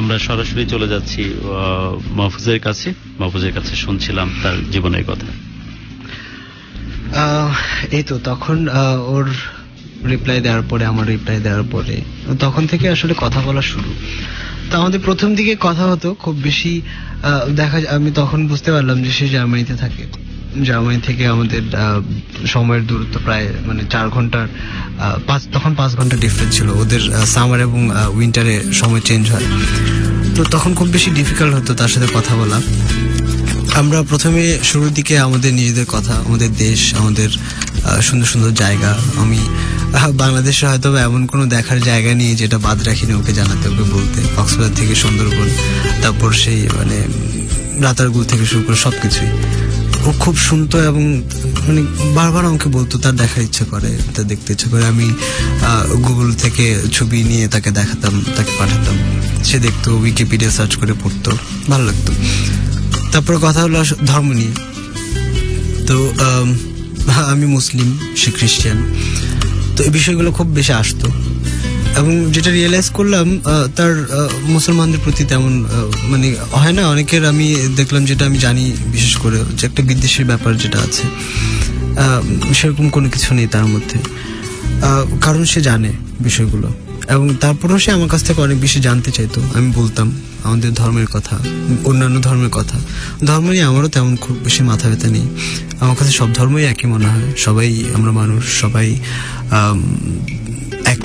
আমরা সরাসরি চলে যাচ্ছি মাহফুজের কাছে শুনছিলাম তার জীবনের কথা। এই তো তখন ওর রিপ্লাই দেওয়ার পরে, আমার রিপ্লাই দেওয়ার পরে তখন থেকে আসলে কথা বলা শুরু। তো আমাদের প্রথম দিকে কথা হতো খুব বেশি, আমি তখন বুঝতে পারলাম যে সে জার্মানিতে থাকে। জার্মানি থেকে আমাদের সময়ের দূরত্ব প্রায় মানে 4 ঘন্টার, তখন 5 ঘন্টা ডিফারেন্স ছিল। ওদের সামার এবং উইন্টারে সময় চেঞ্জ হয়, তো তখন খুব বেশি ডিফিকাল্ট হতো তার সাথে কথা বলা। আমরা প্রথমে শুরুর দিকে আমাদের নিজেদের কথা, আমাদের দেশ, আমাদের সুন্দর সুন্দর জায়গা, আমি বাংলাদেশে হয়তো এমন কোনো দেখার জায়গা নেই যেটা বাদ রাখিনি ওকে জানাতে, ওকে বলতে। কক্সবাজার থেকে সুন্দরবন, তারপর সেই মানে রাতারগুল থেকে শুরু করে সবকিছুই ও খুব শুনতো এবং মানে বারবার আমাকে বলতো তার দেখার ইচ্ছা করে, তার দেখতে ইচ্ছা করে। আমি গুগল থেকে ছবি নিয়ে তাকে দেখাতাম, তাকে পাঠাতাম, সে দেখতো, উইকিপিডিয়া সার্চ করে পড়তো, ভালো লাগতো। তারপর কথা হলো ধর্ম নিয়ে। তো আমি মুসলিম, সে খ্রিস্টান, তো এই বিষয়গুলো খুব বেশি আসতো। এবং যেটা রিয়েলাইজ করলাম, তার মুসলমানদের প্রতি তেমন মানে হয় না অনেকের, আমি দেখলাম যেটা আমি জানি বিশেষ করে, যে একটা বিদ্বেষের ব্যাপার যেটা আছে, সেরকম কোনো কিছু নেই তার মধ্যে, কারণ সে জানে বিষয়গুলো। এবং তারপরেও সে আমার কাছ থেকে অনেক বেশি জানতে চাইতো। আমি বলতাম আমাদের ধর্মের কথা, অন্যান্য ধর্মের কথা। ধর্ম নিয়ে আমারও তেমন খুব বেশি মাথা ব্যথা নেই, আমার কাছে সব ধর্মই একই মনে হয়। সবাই আমরা মানুষ, সবাই এক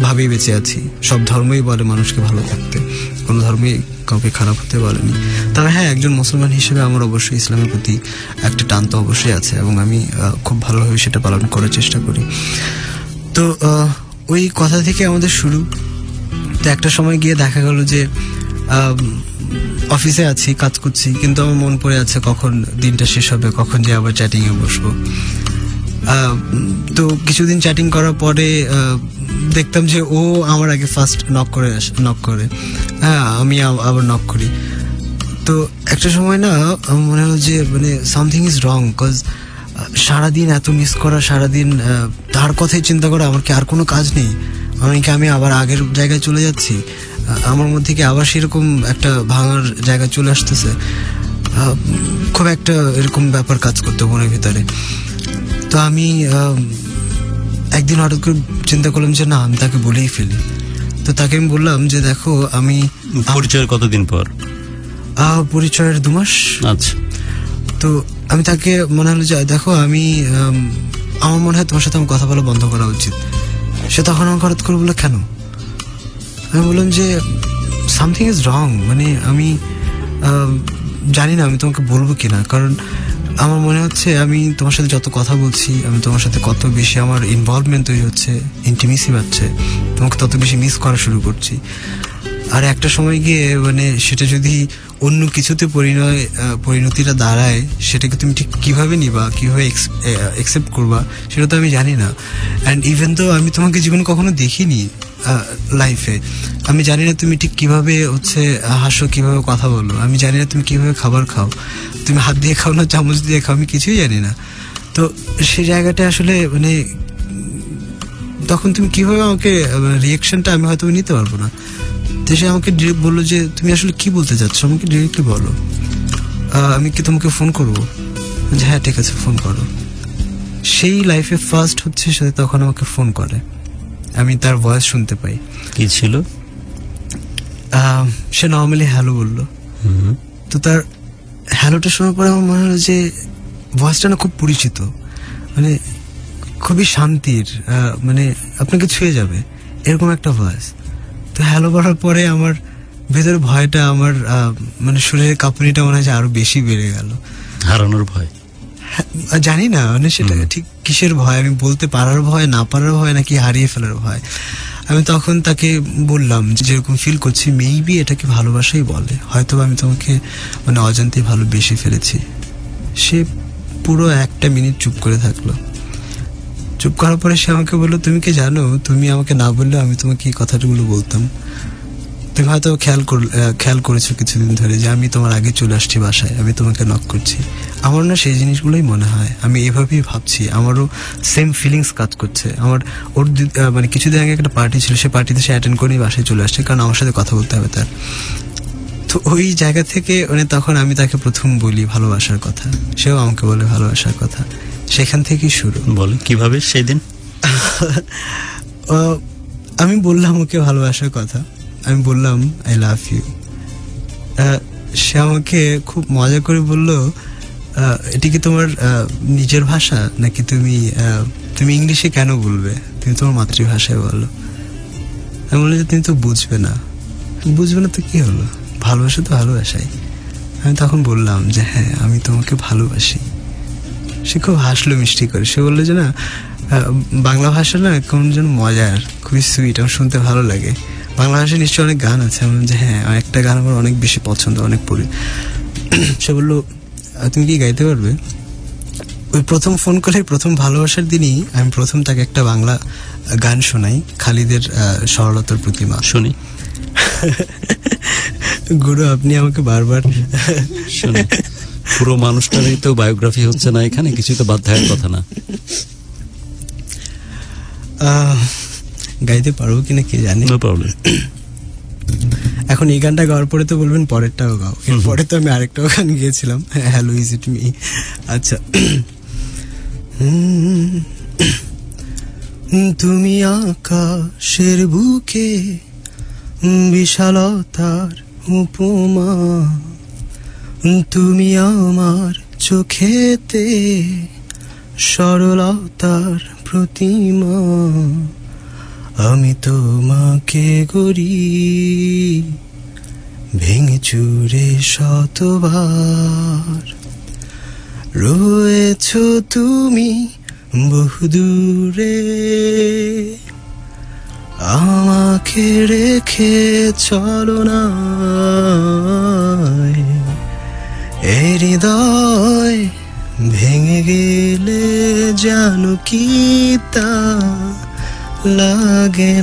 ভাবেই বেঁচে আছি। সব ধর্মই বলে মানুষকে ভালো থাকতে, কোনো ধর্মই কাউকে খারাপ হতে বলেনি। তবে হ্যাঁ, একজন মুসলমান হিসেবে আমার অবশ্যই ইসলামের প্রতি একটা টান তো অবশ্যই আছে, এবং আমি খুব ভালোভাবে সেটা পালন করার চেষ্টা করি। তো ওই কথা থেকে আমাদের শুরু। তো একটা সময় গিয়ে দেখা গেল যে অফিসে আছি, কাজ করছি, কিন্তু আমার মন পড়ে আছে কখন দিনটা শেষ হবে, কখন যে আবার চ্যাটিং এ বসবো। তো কিছুদিন চ্যাটিং করার পরে দেখতাম যে ও আমার আগে ফার্স্ট নক করে, হ্যাঁ আমি আবার নক করি। তো একটা সময় না আমার মনে হলো যে মানে সামথিং ইজ রং, কজ সারাদিন এত মিস করা, সারাদিন তার কথাই চিন্তা করা, আমার কি আর কোনো কাজ নেই? আমি আবার আগের জায়গায় চলে যাচ্ছি, আমার মধ্যে কি আবার সেরকম একটা ভাঙার জায়গায় চলে আসতেছে? খুব একটা এরকম ব্যাপার কাজ করতে মনের ভিতরে। তো আমি একদিন হঠাৎ করে চিন্তা করলাম যে না, আমি তাকে বলেই ফেলি। তো তাকে আমি বললাম যে দেখো, আমি পরিচয়ের কতদিন পর? পরিচয়ের 2 মাস। আচ্ছা। তো আমি তাকে মনে হলো যে দেখো, আমার মনে হয় তোমার সাথে আমার কথা বলা বন্ধ করা উচিত। সে তখন আমাকে হঠাৎ করে বললো কেন? আমি বললাম যে সামথিং ইজ রং, মানে আমি জানি না আমি তোমাকে বলবো কিনা, কারণ আমার মনে হচ্ছে আমি তোমার সাথে যত কথা বলছি, আমি তোমার সাথে কত বেশি আমার ইনভলভমেন্ট তৈরি হচ্ছে, ইন্টিমেসি বাড়ছে, তোমাকে তত বেশি মিস করা শুরু করছি। আর একটা সময় গিয়ে মানে সেটা যদি অন্য কিছুতে পরিণতিটা দাঁড়ায়, সেটাকে তুমি ঠিক কিভাবে নিবা, কিভাবে অ্যাকসেপ্ট করবা, সেটা তো আমি জানি না। অ্যান্ড ইভেন তো আমি তোমাকে জীবনে কখনো দেখিনি লাইফে, আমি জানি না তুমি ঠিক কিভাবে হাসো, কিভাবে কথা বলো, আমি জানি না তুমি কিভাবে খাবার খাও, তুমি হাত দিয়ে খাও না চামচ দিয়ে খাও, আমি কিছুই জানি না। তো সেই জায়গাটা আসলে মানে তখন তুমি কিভাবে আমাকে রিয়াকশনটা আমি হয়তো নিতে পারবো না। তো সে আমাকে ডিরেক্ট বললো যে তুমি আসলে কি বলতে চাচ্ছ, আমাকে ডিরেক্টলি বলো, আমি কি তোমাকে ফোন করবো? যে হ্যাঁ ঠিক আছে, ফোন করো। সেই লাইফে ফার্স্ট হচ্ছে সে তখন আমাকে ফোন করে, আমি তার ভয়েস শুনতে পাই। কি ছিল? সে নর্মালি হ্যালো বললো। তো তার হ্যালোটা শোনার পরে আমার মনে হলো যে ভয়েসটা না খুব পরিচিত, মানে খুবই শান্তির, মানে আপনাকে ছুঁয়ে যাবে এরকম একটা ভয়েস। তো হ্যালো বলার পরে আমার ভেতরে ভয়টা, আমার মানে শরীরের কাঁপুনিটা মনে হয় আরো বেশি বেড়ে গেল। হারানোর ভয়? জানি না মানে সেটা ঠিক কিসের ভয়, আমি বলতে পারার ভয়, না পারার ভয়, নাকি হারিয়ে ফেলার ভয়। আমি তখন তাকে বললাম যেরকম ফিল করছি, মেবি এটাকে ভালোবাসাই বলে, হয়তো আমি তোমাকে মানে অজান্তেই ভালোবেসে ফেলেছি। সে পুরো 1 মিনিট চুপ করে থাকলো। চুপ করার পরে সে আমাকে বললো, তুমি কি জানো, তুমি আমাকে না বললে আমি তোমাকে এই কথাগুলো বলতাম। তুমি হয়তো খেয়াল করেছো কিছুদিন ধরে যে আমি তোমার আগে চলে আসছি বাসায়, আমি তোমাকে নক করছি। আমার না সেই জিনিসগুলোই মনে হয়, আমি এভাবেই ভাবছি, আমারও সেম ফিলিংস কাজ করছে। ওর মানে কিছুদিন আগে একটা পার্টি ছিল, সেই পার্টিতে সে অ্যাটেন্ড করেই বাসায় চলে আসছে, কারণ আমার সাথে কথা বলতে হবে তার। তো ওই জায়গা থেকে মানে তখন আমি তাকে প্রথম বলি ভালোবাসার কথা, সেও আমাকে বলে ভালোবাসার কথা, সেখান থেকেই শুরু। বলে কিভাবে সেই দিন? আমি বললাম ওকে ভালোবাসার কথা, আমি বললাম আই লাভ ইউ। সে আমাকে খুব মজা করে বলল, এটা কি তোমার নিজের ভাষা নাকি তুমি ইংলিশে কেন বলবে, তুমি তোমার মাতৃভাষায় বলো। আমি বললাম যে তুমি তো বুঝবে না তো কি হলো, ভালোবাসা তো ভালোবাসাই। আমি তখন বললাম যে হ্যাঁ আমি তোমাকে ভালোবাসি। সে খুব হাসলো মিষ্টি করে, সে বললো যে না বাংলা ভাষা না কেমন যেন মজার, খুবই সুইট, আমার শুনতে ভালো লাগে। বাংলা ভাষায় নিশ্চয়ই অনেক গান আছে। আমি বললাম যে হ্যাঁ একটা গান আমার অনেক বেশি পছন্দ, অনেক পড়ি। সে বললো তুমি কি গাইতে পারবে? ওই প্রথম ফোন কলে প্রথম ভালোবাসার দিনই আমি প্রথম তাকে একটা বাংলা গান শোনাই, খালিদের সরলতার প্রতিমা। শুনি। গুরু আপনি আমাকে বারবার শুনি, পুরো মানুষটারই তো বায়োগ্রাফি হচ্ছে না এখানে, কিছু তো বাদ থাকার কথা না। গাইতে পারবো কিনা কে জানে। No problem. এখন এই গানটা গাওয়ার পরে তো বলবেন পরেরটাও গাও, এরপরে তো আমি আরেকটাও গান গিয়েছিলাম, হ্যালো ইজ ইট মি। আচ্ছা, তুমি আকাশের বুকে বিশালতার উপমা, তুমি আমার চোখেতে সরলতার প্রতিমা, আমি তোমাকে গড়ি ভেঙে চুরে শতবার, রয়েছ তুমি বহুদূরে, আমাকে রেখে চলো না, এই হৃদয় ভেঙে গেলে জানো কি তা লাগে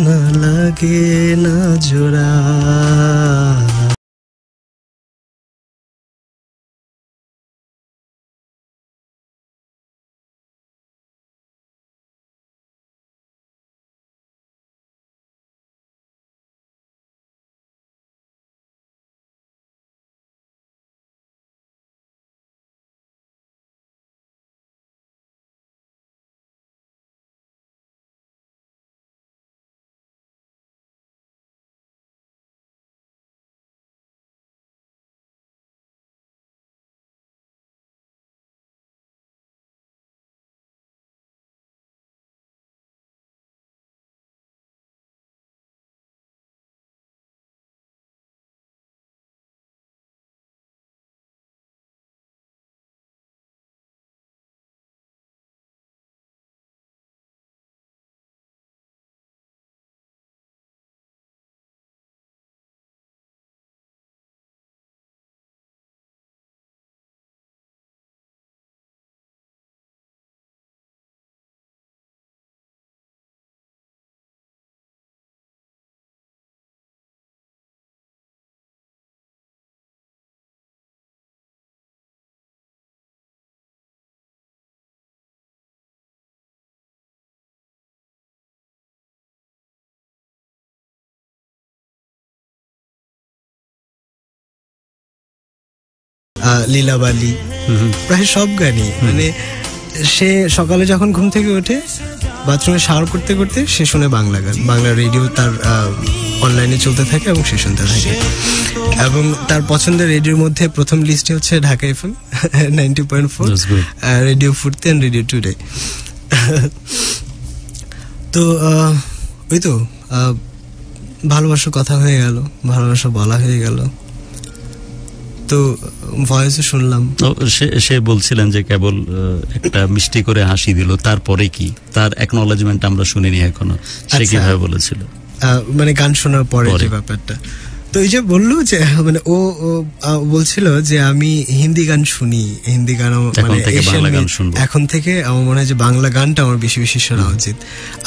না জোড়া। লীলাবালি, প্রায় সব গানই, মানে সে সকালে যখন ঘুম থেকে ওঠে বাথরুমে শাওয়ার করতে করতে সে শুনে বাংলা গান, বাংলা রেডিও তার অনলাইনে চলতে থাকে এবং সে শুনতে থাকে। এবং তার পছন্দের রেডিওর মধ্যে প্রথম লিস্টে হচ্ছে ঢাকা এফএম 90.4, রেডিও ফুর্তি এন্ড রেডিও টুডে। তো ওই তো ভালোবাসার কথা হয়ে গেল, ভালোবাসা বলা হয়ে গেল, তো ভয়েসও শুনলাম। সে বলছিলেন যে কেবল একটা মিষ্টি করে হাসি দিল, তারপরে কি তার অ্যাকনলেজমেন্ট আমরা শুনিনি এখনো, সে কিভাবে বলেছিল? মানে গান শোনার পরে যে ব্যাপারটা, তো এই যে বললো যে মানে ও বলছিল যে আমি হিন্দি গান শুনি, হিন্দি গান মানে এখন থেকে আমার মনে হয় যে বাংলা গানটা আমার বেশি বেশি শোনা উচিত।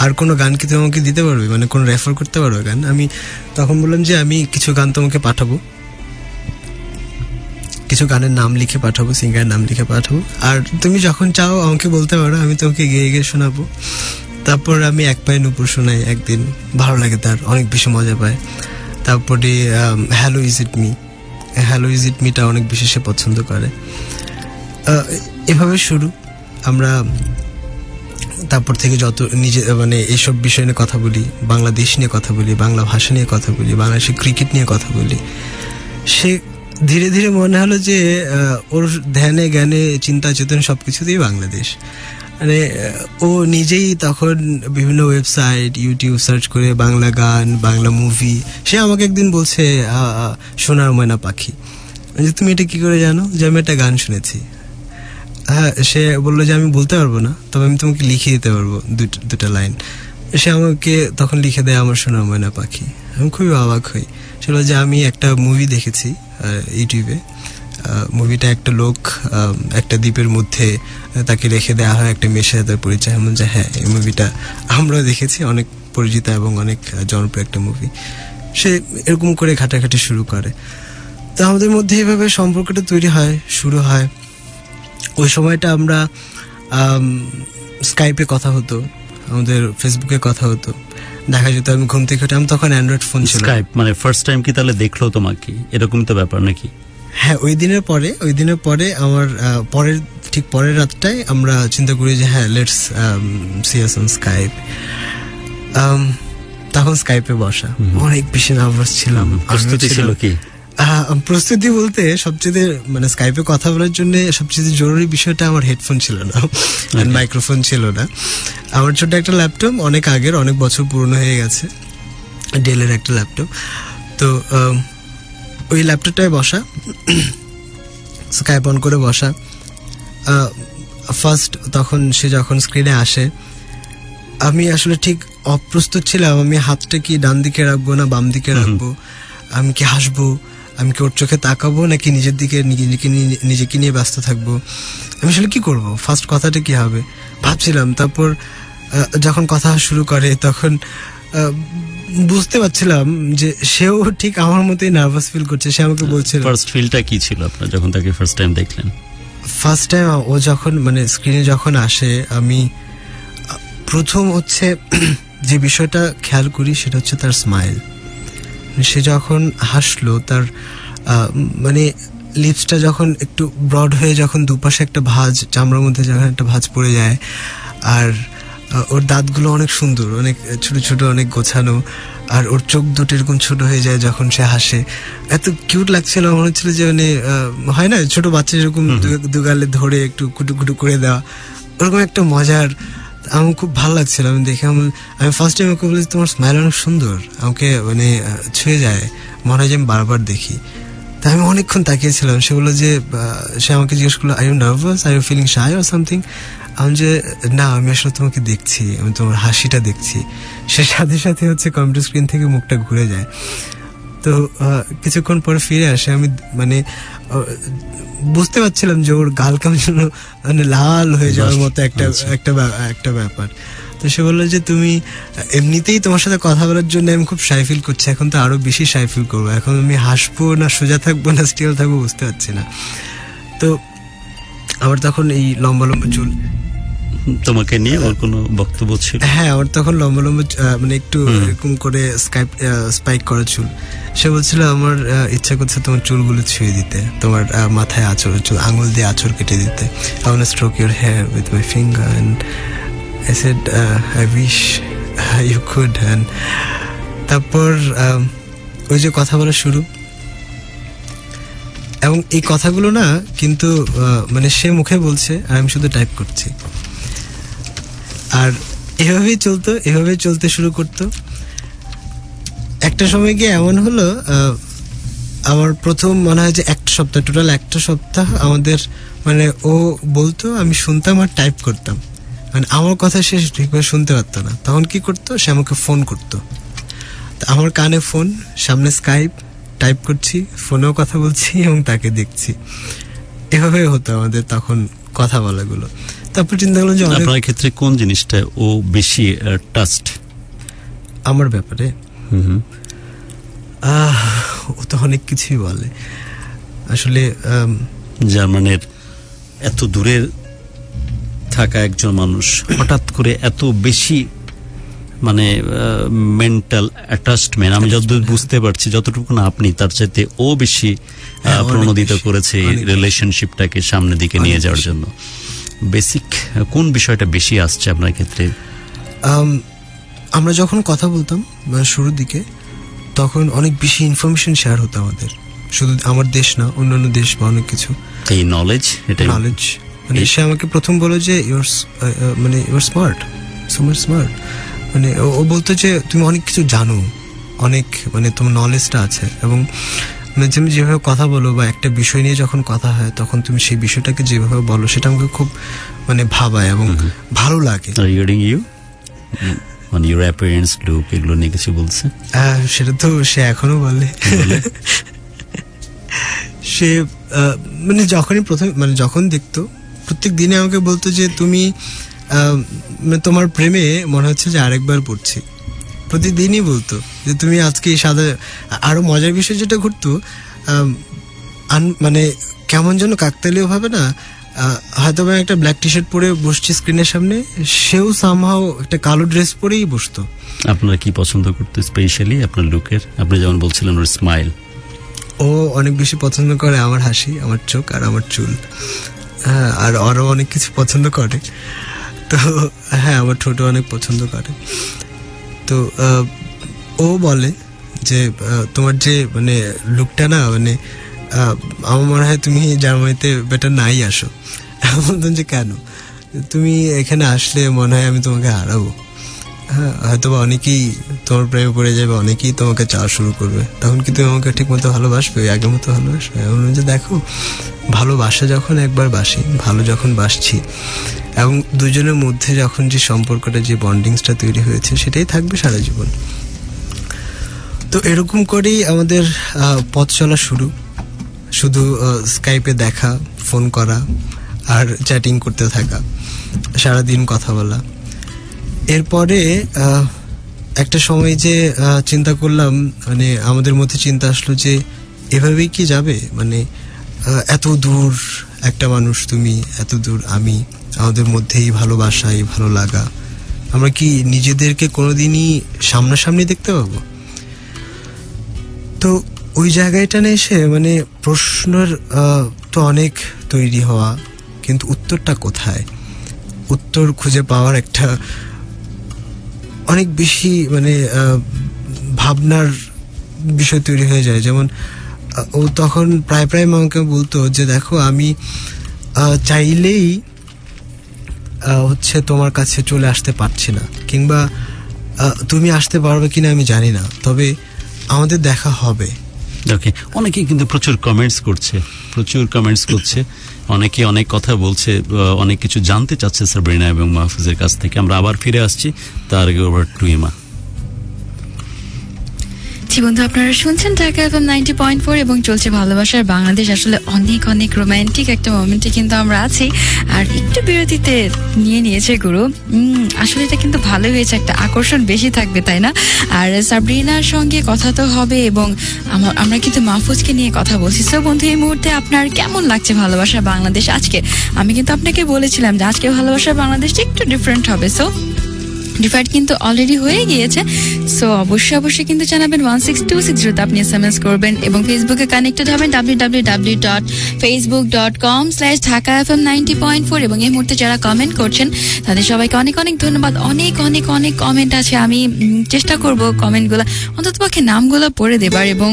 আর কোনো গান কি তুমি আমাকে দিতে পারবে, মানে কোনো রেফার করতে পারবে গান? আমি তখন বললাম যে আমি কিছু গান তোমাকে পাঠাবো, কিছু গানের নাম লিখে পাঠাবো, সিঙ্গারের নাম লিখে পাঠাবো, আর তুমি যখন চাও আমাকে বলতে পারো, আমি তোমাকে গিয়ে গিয়ে শোনাবো। তারপর আমি এক পায়ে নুপুর শোনাই একদিন, ভালো লাগে, তার অনেক বেশি মজা পায়। তারপরে hello is it me, hello is it মিটা অনেক বেশি সে পছন্দ করে। এভাবে শুরু আমরা। তারপর থেকে যত নিজে মানে এইসব বিষয় নিয়ে কথা বলি, বাংলাদেশ নিয়ে কথা বলি, বাংলা ভাষা নিয়ে কথা বলি, বাংলাদেশের ক্রিকেট নিয়ে কথা বলি, সে ধীরে ধীরে মনে হলো যে ওর ধ্যানে জ্ঞানে চিন্তা চেতন সবকিছুতেই বাংলাদেশ। মানে ও নিজেই তখন বিভিন্ন ওয়েবসাইট ইউটিউব সার্চ করে বাংলা গান, বাংলা মুভি। সে আমাকে একদিন বলছে সোনার ময়না পাখি, যে তুমি এটা কি করে জানো? যে আমি একটা গান শুনেছি। হ্যাঁ, সে বললো যে আমি বলতে পারবো না, তবে আমি তোমাকে লিখে দিতে পারবো দুটা লাইন। সে আমাকে তখন লিখে দেয় আমার সোনার ময়না পাখি। আমি খুবই অবাক হই। সেটা যে আমি একটা মুভি দেখেছি ইউটিউবে, মুভিটা একটা লোক একটা দ্বীপের মধ্যে তাকে রেখে দেওয়া হয়, একটা মেয়ের সাথে তার পরিচয়। এমন যে হ্যাঁ, এই মুভিটা আমরাও দেখেছি, অনেক পরিচিত এবং অনেক জনপ্রিয় একটা মুভি। সে এরকম করে ঘাটাঘাটি শুরু করে। তো আমাদের মধ্যে এইভাবে সম্পর্কটা তৈরি হয়, শুরু হয়। ওই সময়টা আমরা স্কাইপে কথা হতো, আমাদের ফেসবুকে কথা হতো, দেখা যেত। আমি ঘুম থেকে উঠে, আমি তখন অ্যান্ড্রয়েড ফোন ছিল। স্কাইপ মানে ফার্স্ট টাইম কি তাহলে দেখলো তোমাকে, এরকম তো ব্যাপার নাকি? হ্যাঁ, ওই দিনের পরে আমার ঠিক পরের রাতটায় আমরা চিন্তা করি যে হ্যাঁ, let's see us on Skype. তখন স্কাইপে বসা, অনেক বেশি নার্ভাস ছিলাম। প্রস্তুতি ছিল কি? প্রস্তুতি বলতে সবচেয়ে মানে স্কাইপে কথা বলার জন্য সবচেয়ে জরুরি বিষয়টা আমার হেডফোন ছিল না, মাইক্রোফোন ছিল না। আমার ছোট একটা ল্যাপটপ, অনেক আগের, অনেক বছর পুরনো হয়ে গেছে, ডেলের একটা ল্যাপটপ। তো ওই ল্যাপটপটায় বসা, স্কাইপ অন করে বসা। ফার্স্ট তখন সে যখন স্ক্রিনে আসে, আমি আসলে ঠিক অপ্রস্তুত ছিলাম। আমি হাতটা কি ডান দিকে রাখবো না বাম দিকে রাখবো, আমি কি হাসবো, আমি কি ওর চোখে তাকাবো, নাকি নিজের দিকে নিজেকে নিয়ে ব্যস্ত থাকবো, আমি আসলে কি করবো, ফার্স্ট কথাটা কি হবে ভাবছিলাম। তারপর যখন কথা শুরু করে তখন বুঝতে পারছিলাম যে সেও ঠিক আমার মতোই নার্ভাস ফিল করছে। সে আমাকে বলছিল ফার্স্ট ফিলটা কি ছিল আপনার যখন তাকে ফার্স্ট টাইম দেখলেন? ফার্স্ট টাইম ও যখন মানে স্ক্রিনে যখন আসে, আমি প্রথম হচ্ছে যে বিষয়টা খেয়াল করি সেটা হচ্ছে তার স্মাইল। সে যখন হাসলো, তার মানে লিপসটা যখন একটু ব্রড হয়ে যখন দুপাশে একটা ভাঁজ, চামড়ার মধ্যে যখন একটা ভাঁজ পড়ে যায়, আর ওর দাঁতগুলো অনেক সুন্দর, অনেক ছোট ছোট, অনেক গোছানো, আর ওর চোখ দুটো এরকম ছোট হয়ে যায় যখন সে হাসে। এত কিউট লাগছিল, মনে হচ্ছিল যে মানে হয় না ছোট বাচ্চা যেরকম দুগালে ধরে একটু কুটু কুটু করে দেওয়া, ওরকম একটা মজার। আমার খুব ভালো লাগছিল। আমি দেখে আমি ফার্স্ট টাইম ওকে বলেছি তোমার স্মাইল অনেক সুন্দর, আমাকে মানে ছুঁয়ে যায়, মনে হয় যে আমি বারবার দেখি। তা আমি অনেকক্ষণ তাকিয়েছিলাম। সে বললো যে, সে আমাকে জিজ্ঞেস করলো are you nervous, are you feeling shy or something. আমি যে না, আমি আসলে তোমাকে দেখছি, আমি তোমার হাসিটা দেখছি। সে সাথে সাথে হচ্ছে কম্পিউটার স্ক্রিন থেকে মুখটা ঘুরে যায়। তো কিছুক্ষণ পরে ফিরে আসে। আমি মানে বুঝতে পারছিলাম যে ওর গাল কেমন মানে লাল হয়ে যাওয়ার মতো একটা ব্যাপার। তো সে বললো যে তুমি এমনিতেই তোমার সাথে কথা বলার জন্য আমি খুব শাই ফিল করছি, এখন তো আরো বেশি শাই ফিল করবো, এখন আমি হাসবো না সোজা থাকবো না স্টিল থাকবো বুঝতে পারছি না। তো আবার তখন এই লম্বা লম্বা চুল, তোমাকে নিয়ে ওর কোনো বক্তব্য ছিল? হ্যাঁ, আমার তখন লম্বা লম্বা মানে একটু এরকম করে স্পাইক করা চুল। সে বলছিল আমার ইচ্ছা করছে তোমার চুলগুলো ছুঁয়ে দিতে, তোমার মাথায় চুল আঙুল দিয়ে আঁচড় কেটে দিতে। I want to stroke your hair with my finger and I said I wish you could. And তারপর ওই যে কথা বলা শুরু, এবং এই কথাগুলো না কিন্তু মানে সে মুখে বলছে আর আমি শুধু টাইপ করছি। আর এভাবেই চলতে শুরু করতো। একটা সময় গিয়ে এমন হলো, আমার প্রথম মনে হয় যে টোটাল একটা সপ্তাহ আমাদের মানে ও বলতো, আমি শুনতাম আর টাইপ করতাম। মানে আমার কথা সে ঠিকভাবে শুনতে পারতো না। তখন কি করতো, সে আমাকে ফোন করতো। আমার কানে ফোন, সামনে স্কাইপ, টাইপ করছি, ফোনেও কথা বলছি এবং তাকে দেখছি। এভাবে হতো আমাদের তখন কথা বলাগুলো। তারপর চিন্তা করলাম যে আপনার ক্ষেত্রে কোন জিনিসটা ও বেশি টাস্ট আমার ব্যাপারে? ও তো অনেক কিছুই বলে আসলে। জার্মানের এত দূরে থাকা একজন মানুষ হঠাৎ করে এত বেশি মানে মেন্টাল অ্যাটাচমেন্ট, আমি যতদূর বুঝতে পারছি, যতটুকু না আপনি, তার চাইতে ও বেশি প্রণোদিত করেছে রিলেশনশিপটাকে সামনের দিকে নিয়ে যাওয়ার জন্য। বেসিক কোন বিষয়টা বেশি আসছে আপনার ক্ষেত্রে? আমরা যখন কথা বলতাম শুরুর দিকে, তখন অনেক বেশি ইনফরমেশন শেয়ার হতো আমাদের, শুধু আমার দেশ না, অন্যান্য দেশ বা অনেক কিছু। এই নলেজ, এটা নলেজ মানে সে আমাকে প্রথম বলো যে your smart, so much smart. মানে ও বলতো যে তুমি অনেক কিছু জানো, অনেক মানে তোমার নলেজটা আছে, এবং তুমি যেভাবে কথা বলো বা একটা বিষয় নিয়ে যখন কথা হয় তখন তুমি সেই বিষয়টাকে যেভাবে বলো সেটা আমাকে খুব মানে ভাবায় এবং ভালো লাগে। মানে your appearance, look, এগুলো নিয়ে কিছু বলছে? সেটা তো সে এখনো বলে। সে মানে যখনই প্রথম মানে যখন দেখতো প্রত্যেক দিনে আমাকে বলতো যে তুমি তোমার প্রেমে মনে হচ্ছে যে আরেকবার পড়ছি। প্রতিদিনই বলতো যে তুমি আজকে সাদা। আরো মজার বিষয় যেটা ঘটতো, মানে কেমন যেন কাকতালীয় ভাবে না, হয়তো আমি একটা ব্ল্যাক টি শার্ট পরে বসছি স্ক্রিনের সামনে, সেও সামহাও একটা কালো ড্রেস পরেই বসতো। আপনারা কি পছন্দ করতো স্পেশালি আপনার লুকের? আপনি যেমন বলছিলেন ওর স্মাইল। ও অনেক বেশি পছন্দ করে আমার হাসি, আমার চোখ আর আমার চুল। হ্যাঁ, আর আরো অনেক কিছু পছন্দ করে। তো হ্যাঁ, আমার ঠোঁট অনেক পছন্দ করে। তো ও বলে যে তোমার যে মানে লুকটা না, মানে আমার মনে হয় তুমি জার্মানিতে বেটার নাই আসো। বলতাম যে কেন? তুমি এখানে আসলে মনে হয় আমি তোমাকে হারাবো। হ্যাঁ, হয়তো বা অনেকেই তোমার প্রেমে পড়ে যাবে, অনেকেই তোমাকে চাওয়া শুরু করবে, তখন কি তুমি আমাকে ঠিক মতো ভালোবাসবে, আগের মতো ভালোবাসবে? এমন যে দেখো, ভালোবাসা যখন একবার বাসি, ভালো যখন বাসছি, এবং দুজনের মধ্যে যখন যে সম্পর্কটা, যে বন্ডিংসটা তৈরি হয়েছে, সেটাই থাকবে সারা জীবন। তো এরকম করেই আমাদের পথ চলা শুরু। শুধু স্কাইপে দেখা, ফোন করা আর চ্যাটিং করতে থাকা, সারাদিন কথা বলা। এরপরে একটা সময় যে চিন্তা করলাম, মানে আমাদের মধ্যে চিন্তা আসলো যে এভাবেই কি যাবে? মানে এত দূর একটা মানুষ তুমি, এত দূর আমি, আমাদের মধ্যে এই ভালোবাসা, এই ভালো লাগা, আমরা কি নিজেদেরকে কোনোদিনই সামনাসামনি দেখতে পাবো? তো ওই জায়গাটা নিয়ে এসে মানে প্রশ্নের তো অনেক তৈরি হওয়া, কিন্তু উত্তরটা কোথায়? উত্তর খুঁজে পাওয়ার একটা অনেক বেশি মানে ভাবনার বিষয় তৈরি হয়ে যায়। যেমন ও তখন প্রায় আমাকে বলতো যে দেখো, আমি চাইলেই হচ্ছে তোমার কাছে চলে আসতে পারছি না, কিংবা তুমি আসতে পারবে কিনা আমি জানি না, তবে আমাদের দেখা হবে। ওকে, অনেকেই কিন্তু প্রচুর কমেন্টস করছে, অনেকে অনেক কথা বলছে, অনেক কিছু জানতে চাচ্ছে সাবরিনা এবং মাহফুজের কাছ থেকে। আমরা আবার ফিরে আসছি, তার আগে ওভার টু ইমা। বন্ধু, আপনারা শুনছেন ঢাকা FM 90.4 এবং চলছে ভালোবাসার বাংলাদেশ। আসলে অনেক অনেক রোমান্টিক একটা মোমেন্টে কিন্তু আমরা আছি, আর একটু বিরতিতে নিয়েছে গুরু। আসলে এটা কিন্তু ভালো হয়েছে, একটা আকর্ষণ বেশি থাকবে, তাই না? আর সাবরিনার সঙ্গে কথা তো হবে, এবং আমরা কিন্তু মাহফুজকে নিয়ে কথা বলছি। সো বন্ধু, এই মুহূর্তে আপনার কেমন লাগছে ভালোবাসার বাংলাদেশ আজকে? আমি কিন্তু আপনাকে বলেছিলাম যে আজকে ভালোবাসার বাংলাদেশটা একটু ডিফারেন্ট হবে। সো ডিফারেন্ট কিন্তু অলরেডি হয়ে গিয়েছে। সো অবশ্যই কিন্তু জানাবেন 16260 আপনি SMS করবেন, এবং ফেসবুকে কানেক্টেড হবেন www.facebook.com/dhakafm90.4। এবং এই মুহূর্তে যারা কমেন্ট করছেন তাদের সবাইকে অনেক অনেক ধন্যবাদ। অনেক অনেক অনেক কমেন্ট আছে, আমি চেষ্টা করব কমেন্টগুলো অন্ততপক্ষে নামগুলো পড়ে দেবার, এবং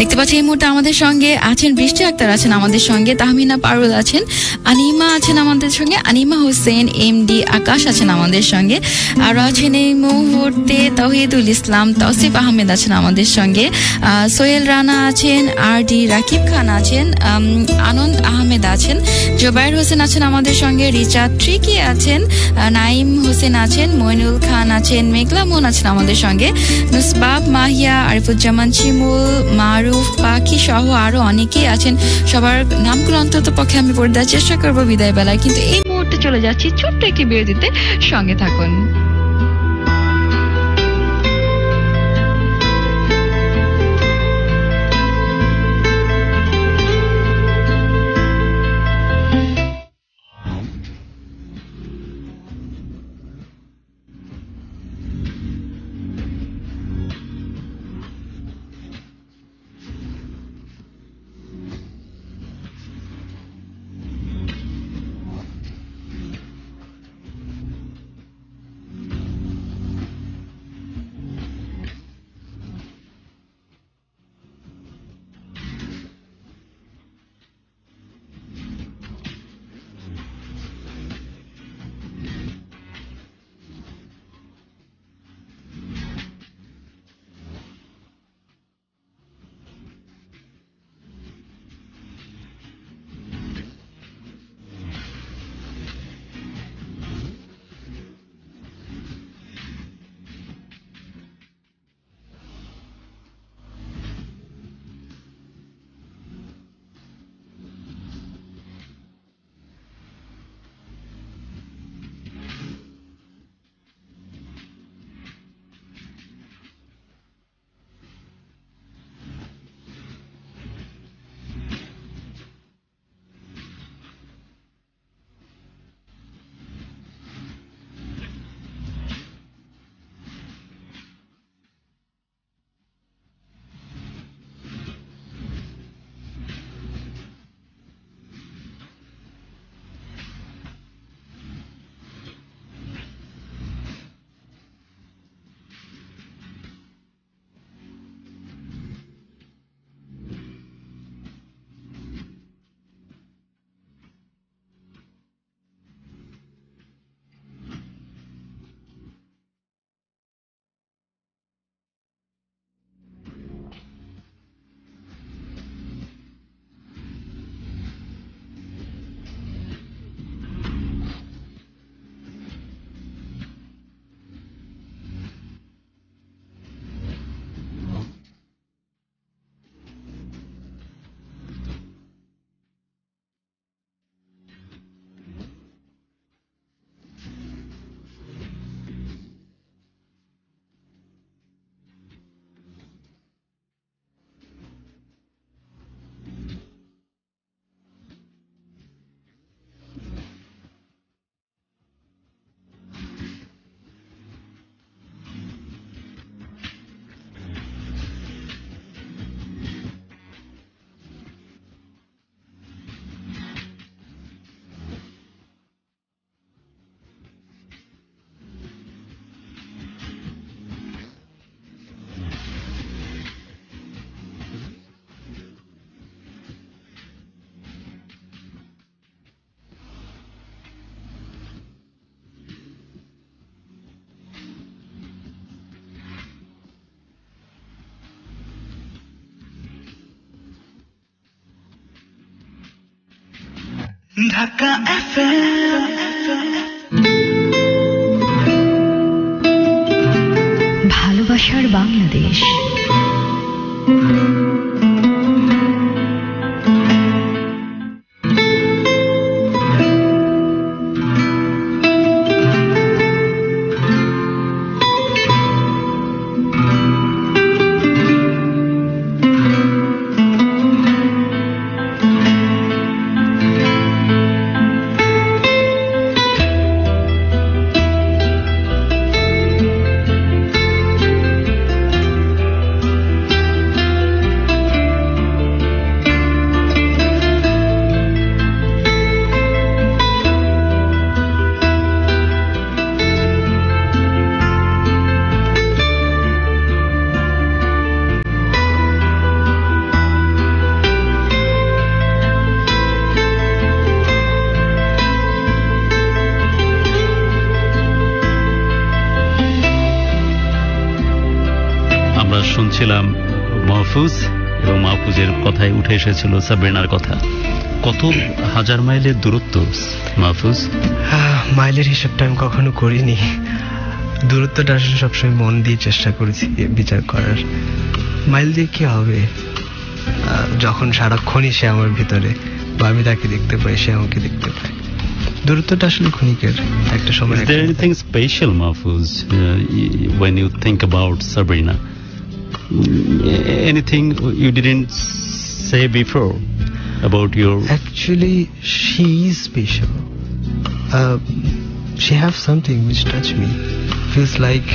দেখতে পাচ্ছি এই মুহূর্তে আমাদের সঙ্গে আছেন বৃষ্টি আক্তার, আছেন আমাদের সঙ্গে তাহমিনা পারুল, আছেন আনিমা, আছেন আমাদের সঙ্গে আনিমা হোসেন, এমডি আকাশ আছেন আমাদের সঙ্গে, আরো আছেন এই মুহূর্তে তৌহিদুল ইসলাম, তৌসিফ আহমেদ আছেন আমাদের সঙ্গে, সোহেল রানা আছেন, আর ডি রাকিব খান আছেন, আনন্দ আহমেদ আছেন, জোবায়ের হোসেন আছেন আমাদের সঙ্গে, রিচা ট্রিকি আছেন, নাইম হোসেন আছেন, মইনুল খান আছেন, মেঘলা মোহন আছেন আমাদের সঙ্গে, নুসবাব, মাহিয়া, আরিফুজ্জামান শিমুল, মারুফ, পাখি সহ আরো অনেকেই আছেন। সবার নামগুলো অন্তত পক্ষে আমি পড়ে দেওয়ার চেষ্টা করবো বিদায় বেলায়, কিন্তু এই মুহূর্তে চলে যাচ্ছি ছোট্ট একটি বিরতিতে, সঙ্গে থাকুন। ঢাকা এফএম ভালোবাসার বাংলাদেশ। বলছিলাম মাহফুজ, এবং মাহফুজের কথায় উঠে এসেছিল সাবরিনার কথা। কত হাজার মাইলের দূরত্ব মাহফুজ? মাইলের হিসাবটা আমি কখনো করিনি, দূরত্বটা আসলে সবসময় মন দিয়ে চেষ্টা করেছি বিচার করার। মাইল দিয়ে কি হবে যখন সারাক্ষণই সে আমার ভিতরে, বা আমি তাকে দেখতে পাই, সে আমাকে দেখতে পায়। দূরত্বটা আসলে ক্ষণিকের, একটা সময়। Is there anything special, Mahfouz, when you think about Sabrina? Anything you didn't say before about your... Actually, she is special. She have something which touch me. Feels like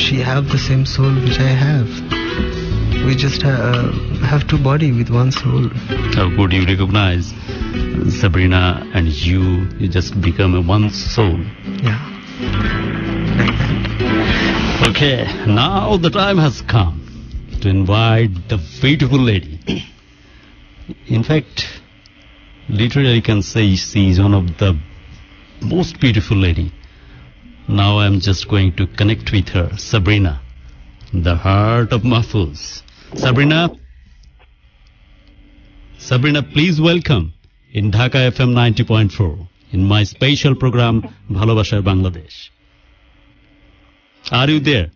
she have the same soul which I have. We just have two body with one soul. How could you recognize Sabrina and you just become a one soul? Yeah. Like that. Okay, now the time has come to invite the beautiful lady. In fact, literally I can say she is one of the most beautiful lady. Now I am just going to connect with her, Sabrina, the heart of Mahfouz. Sabrina, please welcome in Dhaka FM 90.4 in my special program Bhalobashar Bangladesh. Are you there?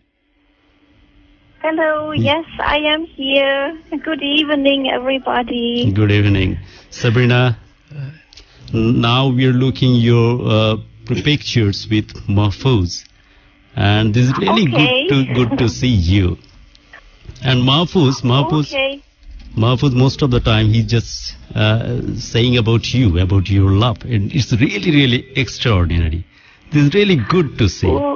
Hello, yes, I am here. Good evening, everybody. Good evening. Sabrina, now we are looking your pictures with Mahfouz, and this is really Okay. good to see you. And Mahfouz, Okay. Mahfouz, most of the time he's just saying about you, about your love, and it's really, really extraordinary. This is really good to see. Oh,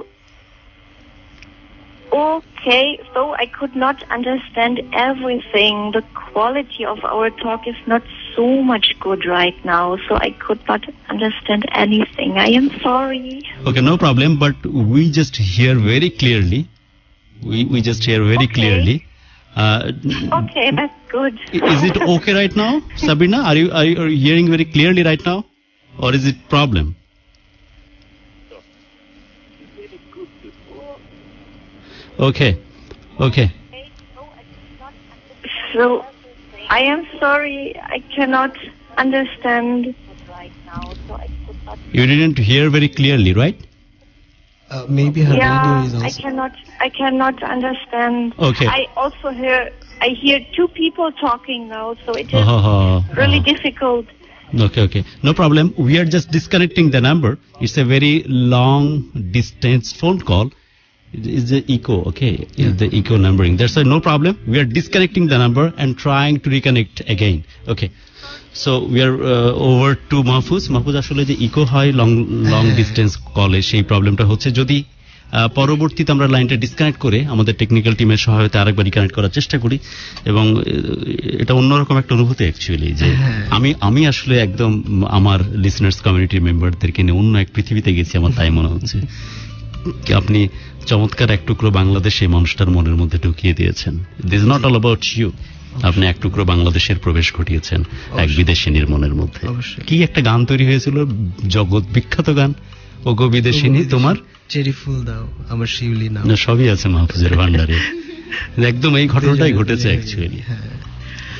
okay, so I could not understand everything. The quality of our talk is not so much good right now, so I could not understand anything. I am sorry. Okay, no problem, but we just hear very clearly. We just hear very Okay. clearly. Okay, that's good. Is it okay right now, Sabrina? Are you hearing very clearly right now, or is it problem? Okay. So, I am sorry, I cannot understand right now, so I could not. You didn't hear very clearly, right? Maybe her radio is Yeah, also. I cannot understand. Okay. I hear two people talking now, so it is really difficult. Okay. No problem. We are just disconnecting the number. It's a very long distance phone call. It's the echo, okay? Yeah. It's the echo numbering. That's why no problem. We are disconnecting the number and trying to reconnect again. Okay. So we are over to Mahfouz. Mahfouz, আসলে যে eco হয় long distance কলে, সেই প্রবলেমটা হচ্ছে। যদি পরবর্তীতে আমরা লাইনটা ডিসকানেক্ট করে আমাদের টেকনিক্যাল টিমের সহায়তায় আরেকবার রিকানেক্ট করার চেষ্টা করি, এবং এটা অন্যরকম একটা অনুভূতি অ্যাকচুয়ালি, যে আমি আসলে একদম আমার লিসনার্স কমিউনিটির মেম্বারদেরকে নিয়ে অন্য এক পৃথিবীতে গেছি, আমার তাই মনে হচ্ছে। আপনি চমৎকার এক টুকরো বাংলাদেশ এই মানুষটার মনের মধ্যে ঢুকিয়ে দিয়েছেন। This is not all about you. আপনি এক টুকরো বাংলাদেশের প্রবেশ ঘটিয়েছেন এক বিদেশিনীর মনের মধ্যে। কি একটা গান তৈরি হয়েছিল, জগৎ বিখ্যাত গান, ও গো বিদেশিনী তোমার চেরি ফুল দাও আমার শিউলি নাও। না, সবই আছে মাহফুজের ভান্ডারে। একদম এই ঘটনাটাই ঘটেছে অ্যাকচুয়ালি।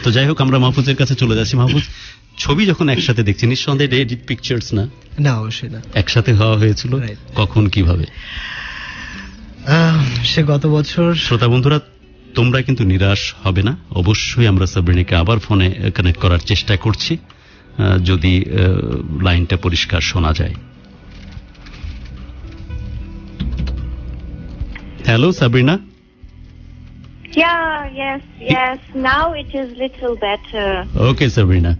তো যাই হোক, আমরা মাহফুজের কাছে চলে যাচ্ছি। মাহফুজ, ছবি যখন একসাথে দেখছি, নিঃসন্দেহে এডিট পিকচার্স না? না, অবশ্যই না। একসাথে হওয়া হয়েছিল কখন, কিভাবে? সে গত বছর। শ্রোতা বন্ধুরা, তোমরা কিন্তু নিরাশ হবে না। অবশ্যই আমরা সাবরিনাকে আবার ফোনে কানেক্ট করার চেষ্টা করছি, যদি লাইনটা পরিষ্কার শোনা যায়। Hello Sabrina. Yes. Now it is little better. Okay, Sabrina.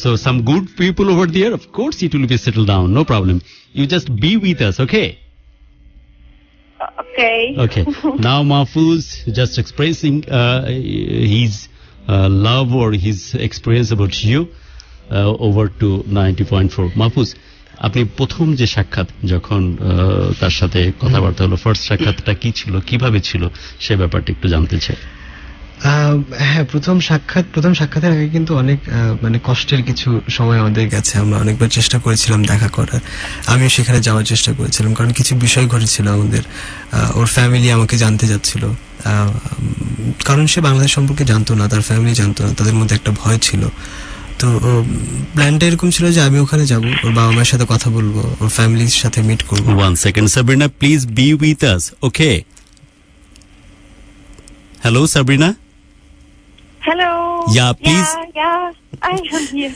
So some good people over there, of course it will be settled down, no problem. You just be with us, okay? Okay. Now Mahfouz just expressing his love or his experience about you over to 90.4. Mahfouz, আপনি প্রথম যে সাক্ষাৎ, যখন তার সাথে কথাবার্তা হলো, first সাক্ষাৎটা কি ছিল, কিভাবে ছিল, সে ব্যাপারটা একটু জানতে চাই। হ্যাঁ, প্রথম সাক্ষাতের আগে কিন্তু অনেক মানে কষ্টের কিছু সময় আমাদের গেছে। আমরা অনেকবার চেষ্টা করেছিলাম দেখা করার, আমিও সেখানে যাওয়ার চেষ্টা করেছিলাম, কারণ কিছু বিষয় ঘটেছিল আমাদের। ওর ফ্যামিলি আমাকে জানতে যাচ্ছিল, কারণ সে বাংলাদেশ সম্পর্কে জানতো না, তার ফ্যামিলি জানতো না, তাদের মধ্যে একটা ভয় ছিল। তো প্ল্যানটা এরকম ছিল যে আমি ওখানে যাব, ওর বাবা মায়ের সাথে কথা বলবো, ওর ফ্যামিলির সাথে মিট করবো। 1 second, Sabrina, please be with us, okay? Hello, Sabrina. Hello. Yeah, please. Yeah, I am here.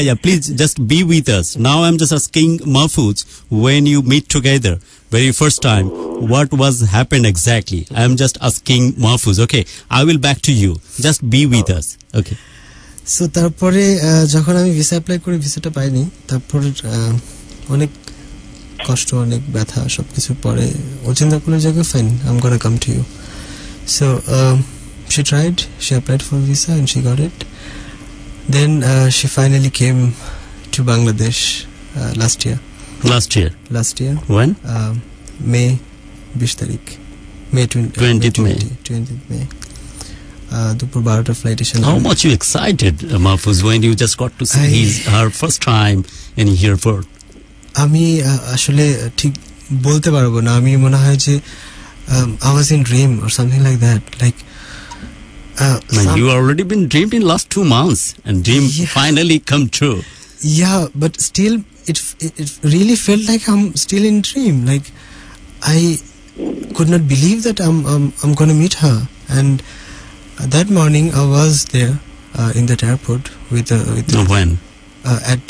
Yeah, please just be with us. Now I'm just asking Mahfouz, when you meet together, very first time, what was happened exactly? I'm just asking Mahfouz, okay? I will back to you. Just be with us, okay? So তারপরে যখন আমি visa apply করি, ভিসাটা পাইনি। তারপর অনেক কষ্ট, অনেক ব্যথা, সবকিছু পরে ও চিন্তা করলো যে fine, I am gonna come to you. So she tried, she applied for visa and she got it. Then she finally came to Bangladesh last year. Last year? When? May 20 তারিখ, May 20th May. 20th May. দুপুর 12টা flight এসে। How much you excited, Mahfouz, when you just got to see her first time in airport? আমি আসলে ঠিক বলতে পারবো না, আমি মনে হয় যে I was in dream or something like that, like you already been dreamed in last 2 months and dream finally come true. Yeah, but still it really felt like I'm still in dream, like I could not believe that I'm going to meet her. And that morning I was there in that airport with when at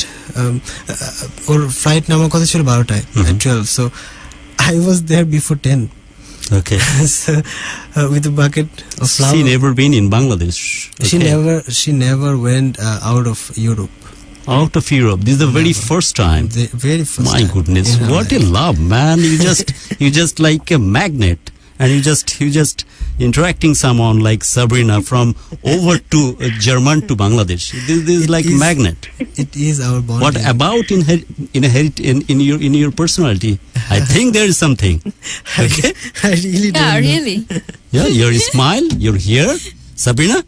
or flight নামার কথা ছিল 12টায়, at 12, so I was there before 10. Okay. So, with a bucket of flour. She never been in Bangladesh. Okay. She never went out of Europe. Out of Europe. This is the very first time. The very first My time. goodness, what a love, man! You just like a magnet, and you just interacting someone like Sabrina from over to German to Bangladesh. This is like magnet. It is our bonding. What about in your personality? I think there is something. Okay. I really don't know. Really. Yeah, your smile, your hair, Sabrina.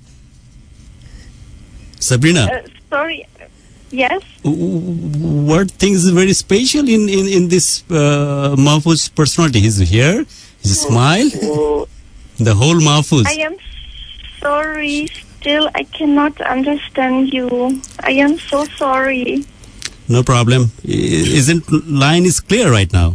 Sorry. Yes. What things is very special in this Mahfouz personality? His hair, his smile, the whole Mahfouz. I am sorry. Still, I cannot understand you. I am so sorry. No problem. Isn't line is clear right now?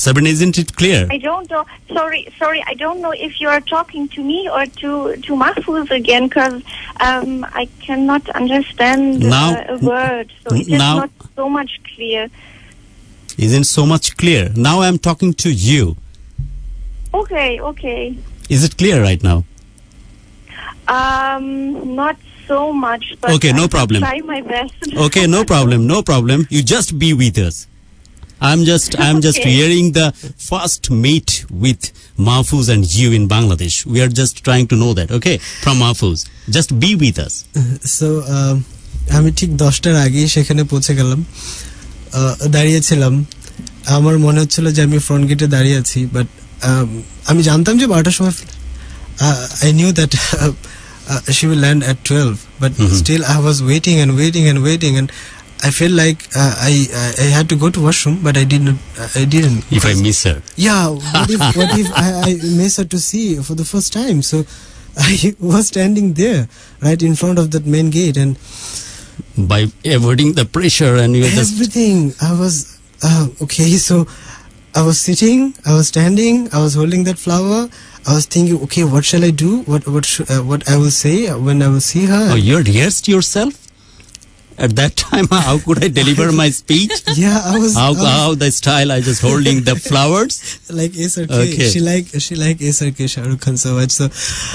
Sabrina, isn't it clear? I don't know. Sorry. I don't know if you are talking to me or to Mahfouz again, because I cannot understand a word. So it is not so much clear. Isn't so much clear? Now I'm talking to you. Okay. Is it clear right now? Not so much. But Okay, no problem. I'll try my best. Okay, no problem. You just be with us. I'm just Okay. hearing the first meet with Mahfouz and you in Bangladesh. We are just trying to know that, okay? From Mahfouz. Just be with us. So আমি ঠিক 10টার আগেই সেখানে পৌঁছে গেলাম, দাঁড়িয়েছিলাম। আমার মনে হচ্ছিল যে আমি ফ্রন্ট গেটে দাঁড়িয়ে আছি, বাট আমি জানতাম যে 12টার সময় I knew that she will land at 12, but still I was waiting and I felt like I had to go to washroom, but I didn't. If I miss her. Yeah, what if I miss her to see for the first time? So I was standing there right in front of that main gate, and By avoiding the pressure and you just... everything. I was okay, so I was sitting, I was standing, I was holding that flower. I was thinking, okay, what shall I do? What I will say when I will see her? Oh, you rehearsed yourself? At that time, how could I deliver my speech? Yeah, I was. How the style I just holding the flowers? Like SRK. Okay. She like SRK Shah Rukh Khan so much. So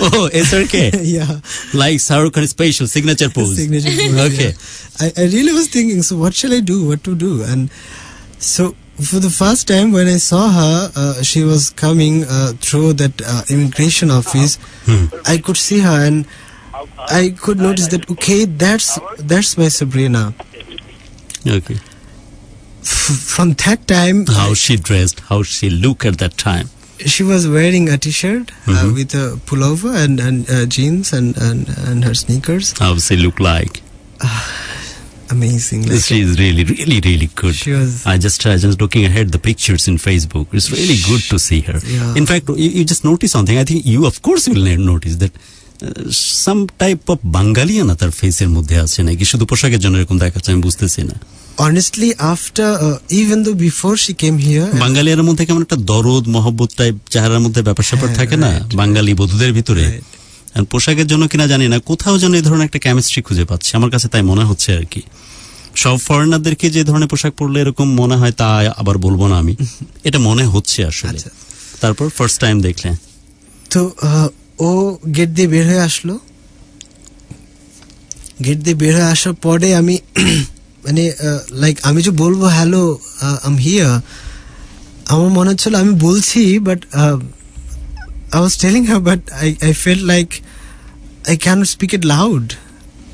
Oh, SRK. yeah, Like Shah Rukh Khan special signature pose. signature. pose, Okay. yeah. I really was thinking. So what shall I do? What to do? And so for the first time when I saw her, she was coming through that immigration office. I could see her and I could notice that okay, that's my Sabrina. Okay. From that time, How she dressed, how she looked at that time. she was wearing a t-shirt with a pullover and jeans and her sneakers. How does she look like? Amazing. Like, She is really good. She was. I just looking ahead the pictures in Facebook. It's really good to see her. Yeah. In fact, you just notice something. I think you, of course, will notice that some type of Bangaliana তার ফেসের মধ্যে আছে নাকি শুধু পোশাকের জন্য এরকম দেখাচ্ছে আমি বুঝতেছি না. Honestly, after even though before she came here, বাঙালিয়ার মধ্যে কেমন একটা দরদ মহব্বত টাইপ চেহারার মধ্যে ব্যাপার-স্যাপার থাকে না বাঙালি বধূদের ভিতরে, আর পোশাকের জন্য কিনা জানি না কোথাও যেন এই ধরনের একটা কেমিস্ট্রি খুঁজে পাচ্ছি, আমার কাছে তাই মনে হচ্ছে আর কি. সব ফরেনারদেরকে যে ধরনের পোশাক পরলে এরকম মনে হয় তা আবার বলবো না আমি, এটা মনে হচ্ছে আসলে. তারপর ফার্স্ট টাইম দেখলে তো ও গেট দিয়ে বের হয়ে আসলো. গেট দিয়ে বের হয়ে আসার পরে আমি মানে লাইক আমি যে বলবো হ্যালো আই এম হিয়ার, আমার মনে হচ্ছিল আমি বলছি, but I was telling her, but I felt like I cannot speak it loud.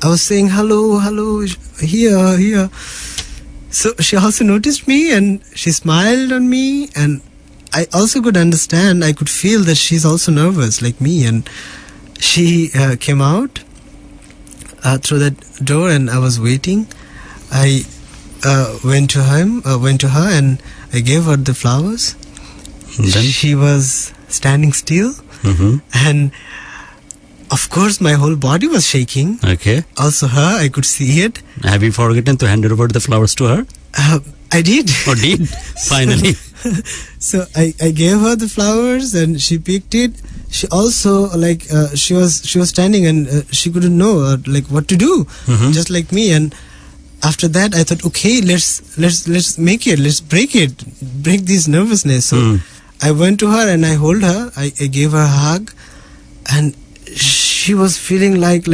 I was saying hello here. So she also noticed me and she smiled on me, and I also could understand, I could feel that she's also nervous like me, and she came out through that door and I was waiting. I went to her and I gave her the flowers. Then? She was standing still, and of course my whole body was shaking. Okay. Also her, I could see it. Have you forgotten to hand over the flowers to her? I did. Or did? Finally. So I gave her the flowers and she picked it. She also like she was standing and she couldn't know like what to do, just like me. And after that I thought, okay, let's make it, let's break this nervousness. So I went to her and I hold her, I gave her a hug, and she was feeling like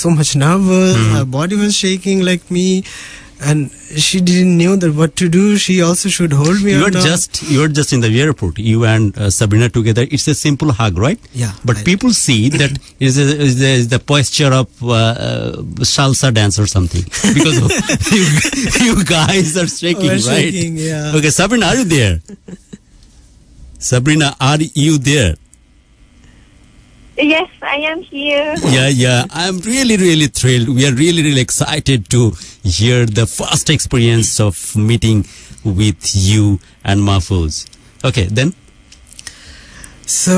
so much nervous. Her body was shaking like me, and she didn't know that what to do. She also should hold me. You're just in the airport. You and Sabrina together. It's a simple hug, right? Yeah. But people see that is the posture of salsa dance or something, because you guys are shaking, We're right? shaking, yeah. Okay, Sabrina, are you there? Sabrina, are you there? Yes, I am here. Yeah. I'm really thrilled. We are really excited to hear the first experience of meeting with you and Mahfouz. Okay, then? So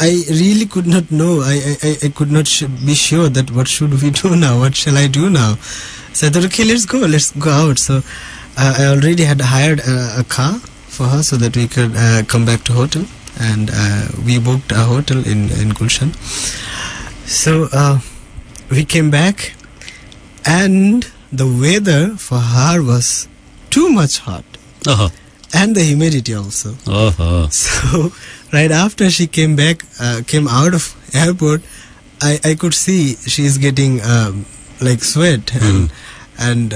I really could not know. I could not be sure that what should we do now? What shall I do now? So I thought, okay, let's go out. So I already had hired a car for her so that we could come back to hotel, and we booked a hotel in Gulshan. So we came back, and the weather for her was too much hot, and the humidity also. So right after she came out of airport, I could see she is getting like sweat, and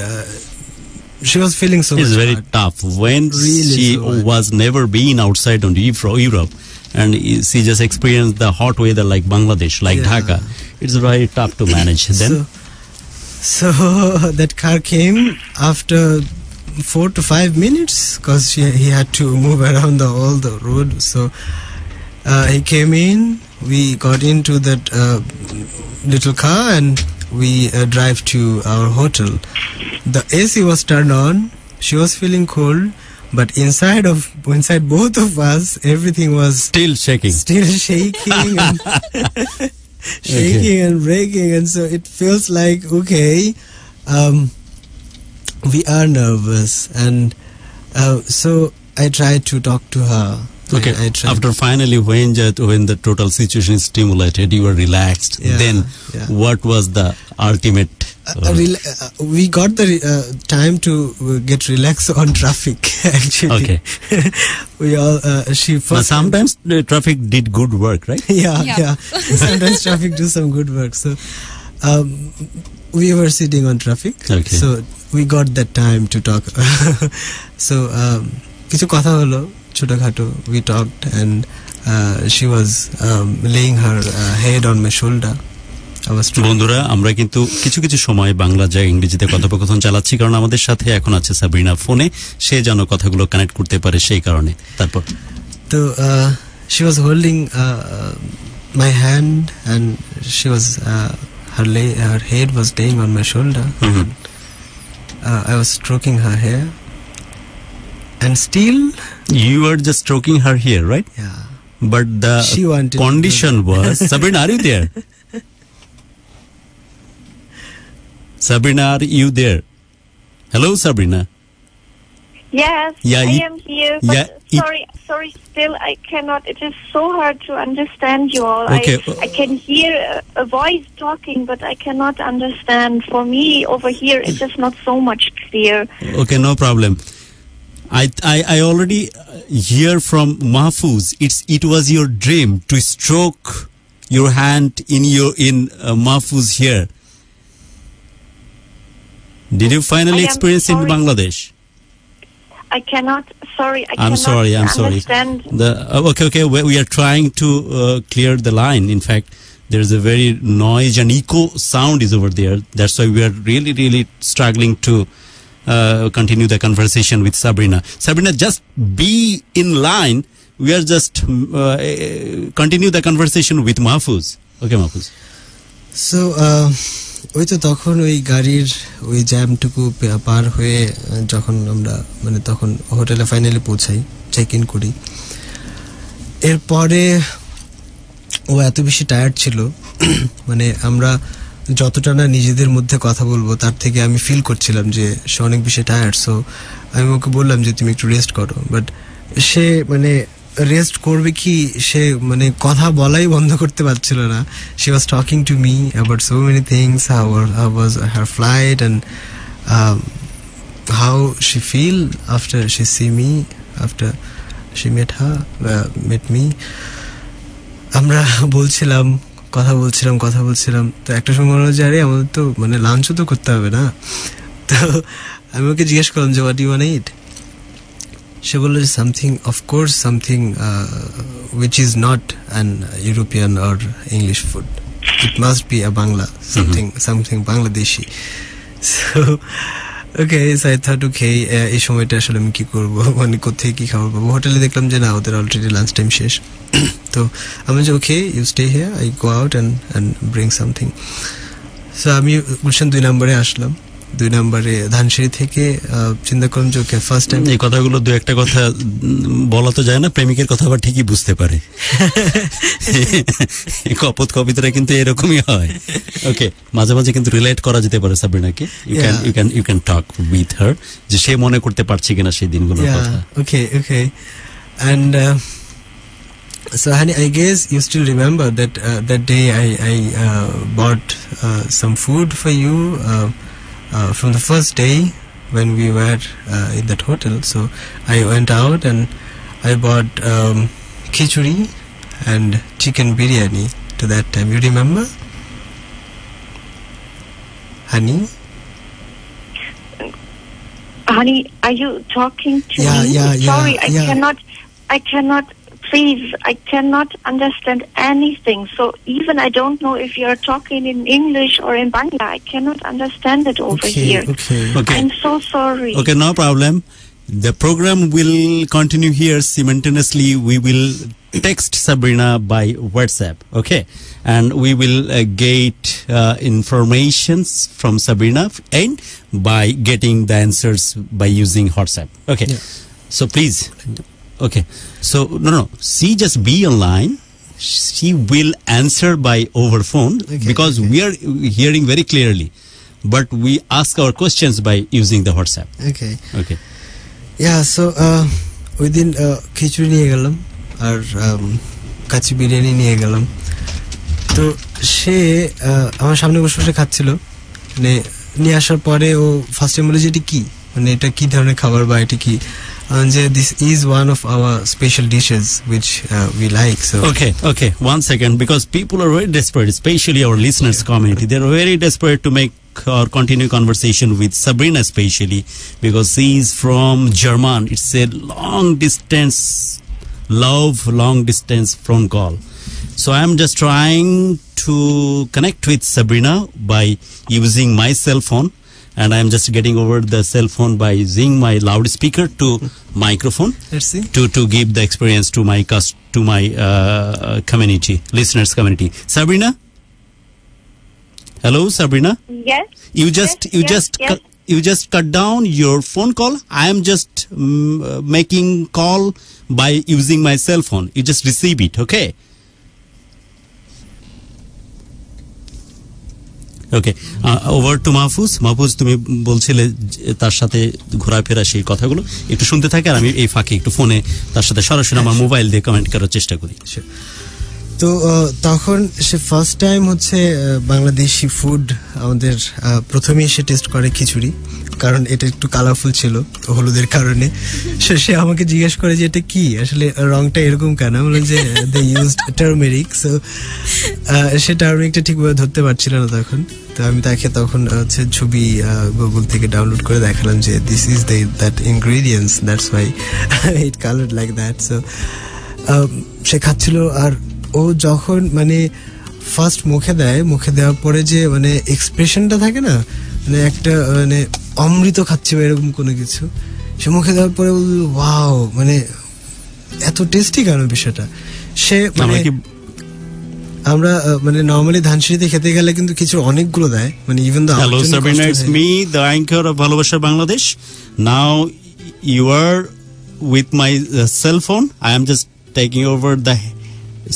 she was feeling so much It's very hot. tough when Really she so hot. was never been outside on Europe, and she just experienced the hot weather like Bangladesh, like Dhaka. It's very tough to manage. Then so that car came after 4 to 5 minutes, because he had to move around all the road. So he came in, we got into that little car, and we drive to our hotel. The AC was turned on. She was feeling cold, but inside both of us, everything was still shaking. shaking and shaking and breaking, and so it feels like, okay, we are nervous, and so I tried to talk to her. Okay. I tried. After finally when the total situation is stimulated, you were relaxed. Yeah, Then what was the ultimate? We got the time to get relaxed on traffic. Actually, Okay. We all she But first. sometimes the traffic did good work, right? Yeah. Sometimes traffic do some good work. So we were sitting on traffic. Okay. So we got that time to talk. So কিছু কথা হলো ছোটখাটো. We talked, and she was laying her head on my shoulder. I was struggling. বন্ধুরা আমরা কিন্তু কিছু কিছু সময় বাংলা যায় ইংরেজিতে কথোপকথন চালাচ্ছি কারণ আমাদের সাথে এখন আছে সাবরিনা ফোনে, সে যেন কথাগুলো কানেক্ট করতে পারে সেই কারণে। তারপর So she was holding my hand, and she was her head was laying on my shoulder. I was stroking her hair, and still, you are just stroking her hair, right? yeah, But the She wanted to condition was, Sabrina, are you there? Sabrina, are you there? Hello, Sabrina. Yes, Yeah, I you- am here. But yeah, sorry, still I cannot. It is so hard to understand you all. Okay. I can hear a voice talking, but I cannot understand. For me, over here, it is not so much clear. Okay, no problem. I already hear from Mahfouz. It was your dream to stroke your hand in Mahfouz here. Did you finally I am experience in sorry. Bangladesh? I cannot. Sorry, I I'm cannot sorry. understand. Okay. We are trying to clear the line. In fact, there is a very noise and echo sound is over there. That's why we are really struggling to continue the conversation with Sabrina. Sabrina, just be in line. We are just continue the conversation with Mahfouz. Okay, Mahfouz. So ওই তো তখন ওই গাড়ির ওই জ্যামটুকু পার হয়ে যখন আমরা মানে তখন হোটেলে ফাইনালি পৌঁছাই, চেক ইন করি, এরপরে ও এত বেশি টায়ার্ড ছিল মানে আমরা যতটা না নিজেদের মধ্যে কথা বলবো তার থেকে আমি ফিল করছিলাম যে সে অনেক বেশি টায়ার্ড। সো আমি ওকে বললাম যে তুমি একটু রেস্ট করো, বাট সে মানে রেস্ট করবে কি, সে মানে কথা বলাই বন্ধ করতে পারছিল না। She was talking to me about so many things, how was her flight and how she feel after she see me, after she met me. আমরা বলছিলাম, কথা বলছিলাম, তো একটা সময় মনে হলো যে আরে আমাদের তো মানে লাঞ্চও তো করতে হবে না। তো আমি ওকে জিজ্ঞেস করলাম যে হোয়াট ইউ ওয়ান্ট ইট। সে বললো যে something which is not an European or English food. It must be a Bangla, something Bangladeshi. So okay, so I thought okay, এই সময়টা আসলে আমি কি করবো, মানে কোথায় কি খাবার পাবো। হোটেলে দেখলাম যে না, ওদের অলরেডি লাঞ্চ টাইম শেষ। তো আমি যে okay, you stay here, I go out and bring something. সো আমি গুলশান 2 নম্বরে আসলাম। 2 নম্বরে ধানসিঁড়ি থেকে চিন্তা করলাম যে ওকে ফার্স্ট টাইম এই কথাগুলো দু একটা কথা বলা তো যায় না, প্রেমিকের কথা আবার ঠিকই বুঝতে পারে। কপিতরা কিন্তু এরকমই হয়। ওকে, মাঝে মাঝে কিন্তু রিলেট করা যেতে পারে সাবরিনাকে। You can talk with her যে সে মনে করতে পারছে কিনা সেই দিনগুলোর কথা। Okay. And so honey, I guess you still remember that day I bought some food for you from the first day when we were in that hotel. So I went out and I bought khichuri and chicken biryani to that time. You remember, honey? Honey, are you talking to Yeah, me? yeah, Sorry, yeah. I cannot, please, I cannot understand anything. So even I don't know if you're talking in English or in Bangla. I cannot understand it over here. Okay. I'm so sorry. Okay, no problem. The program will continue here simultaneously. We will text Sabrina by WhatsApp, okay? And we will get informations from Sabrina and by getting the answers by using WhatsApp. Okay. Yeah. So please. Okay. So no. She just be online. She will answer by over phone because we are hearing very clearly. But we ask our questions by using the WhatsApp. Okay. Yeah, so ওই দিন খিচুড়ি নিয়ে গেলাম আর কাচি বিরিয়ানি নিয়ে গেলাম। তো সে আমার সামনে বসে বসে খাচ্ছিল, মানে নিয়ে আসার পরে ও ফার্স্ট টাইম বলে যে এটা কি, মানে এটা কি ধরনের খাবার বা এটা কি, যে this is one of our special dishes which we like. So Okay. 1 second, because people are very desperate, especially our listeners community. They're very desperate to make or continue conversation with Sabrina, especially because she is from German. It's a long distance phone call. So I'm just trying to connect with Sabrina by using my cell phone, and I am just getting over the cell phone by using my loudspeaker to microphone Let's see. to give the experience to my community, listeners community. Sabrina, hello, Sabrina. Yes. You just cut down your phone call. I am just making call by using my cell phone. You just receive it, okay? Okay, over to Mahfuz. Mahfuz, তুমি বলছিলে তার সাথে ঘোরাফেরা সেই কথাগুলো একটু শুনতে থাকে, আর আমি এই ফাঁকে একটু ফোনে তার সাথে সরাসরি আমার মোবাইল দিয়ে কমেন্ট করার চেষ্টা করি। তো তখন সে ফার্স্ট টাইম হচ্ছে বাংলাদেশি ফুড আমাদের প্রথমে এসে টেস্ট করে খিচুড়ি, কারণ এটা একটু কালারফুল ছিল হলুদের কারণে। সে আমাকে জিজ্ঞেস করে যে এটা কি, আসলে রংটা এরকম কেন। বললাম যে দে ইউজড টার্মেরিক। সো সে টার্মেরিকটা ঠিকভাবে ধরতে পারছিল না তখন। তো আমি তাকে তখন হচ্ছে ছবি গুগল থেকে ডাউনলোড করে দেখালাম যে this is that ingredients, that's why it coloured like that. So সে খাচ্ছিল, আর ও যখন মানে ফার্স্ট মুখে দেওয়ার পরে যে মানে এক্সপ্রেশনটা থাকে না, মানে একটা মানে অমৃত খাচ্ছে বা এরকম কোনো কিছু, সে মুখে দেওয়ার পরে ওয়াও, মানে এত টেস্টি কেন বিষয়টা। সে মানে আমরা মানে নরমালি ধানসিঁড়িতে খেতে গেলে কিন্তু কিছু অনেকগুলো দেয়, মানে even the hello Sabina, it's me the anchor of ভালোবাসার Bangladesh. Now you are with my cell phone. I am just taking over the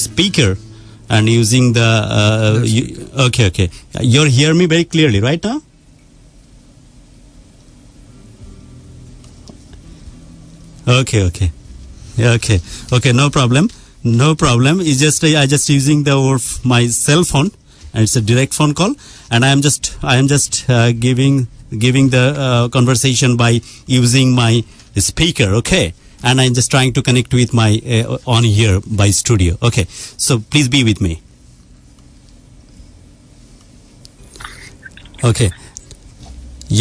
speaker and using the okay, you're hear me very clearly right now? Okay, no problem. It's just I just using my cell phone, and it's a direct phone call, and I am just giving the conversation by using my speaker, okay? And I'm just trying to connect with my on here by studio. Okay, so please be with me. Okay.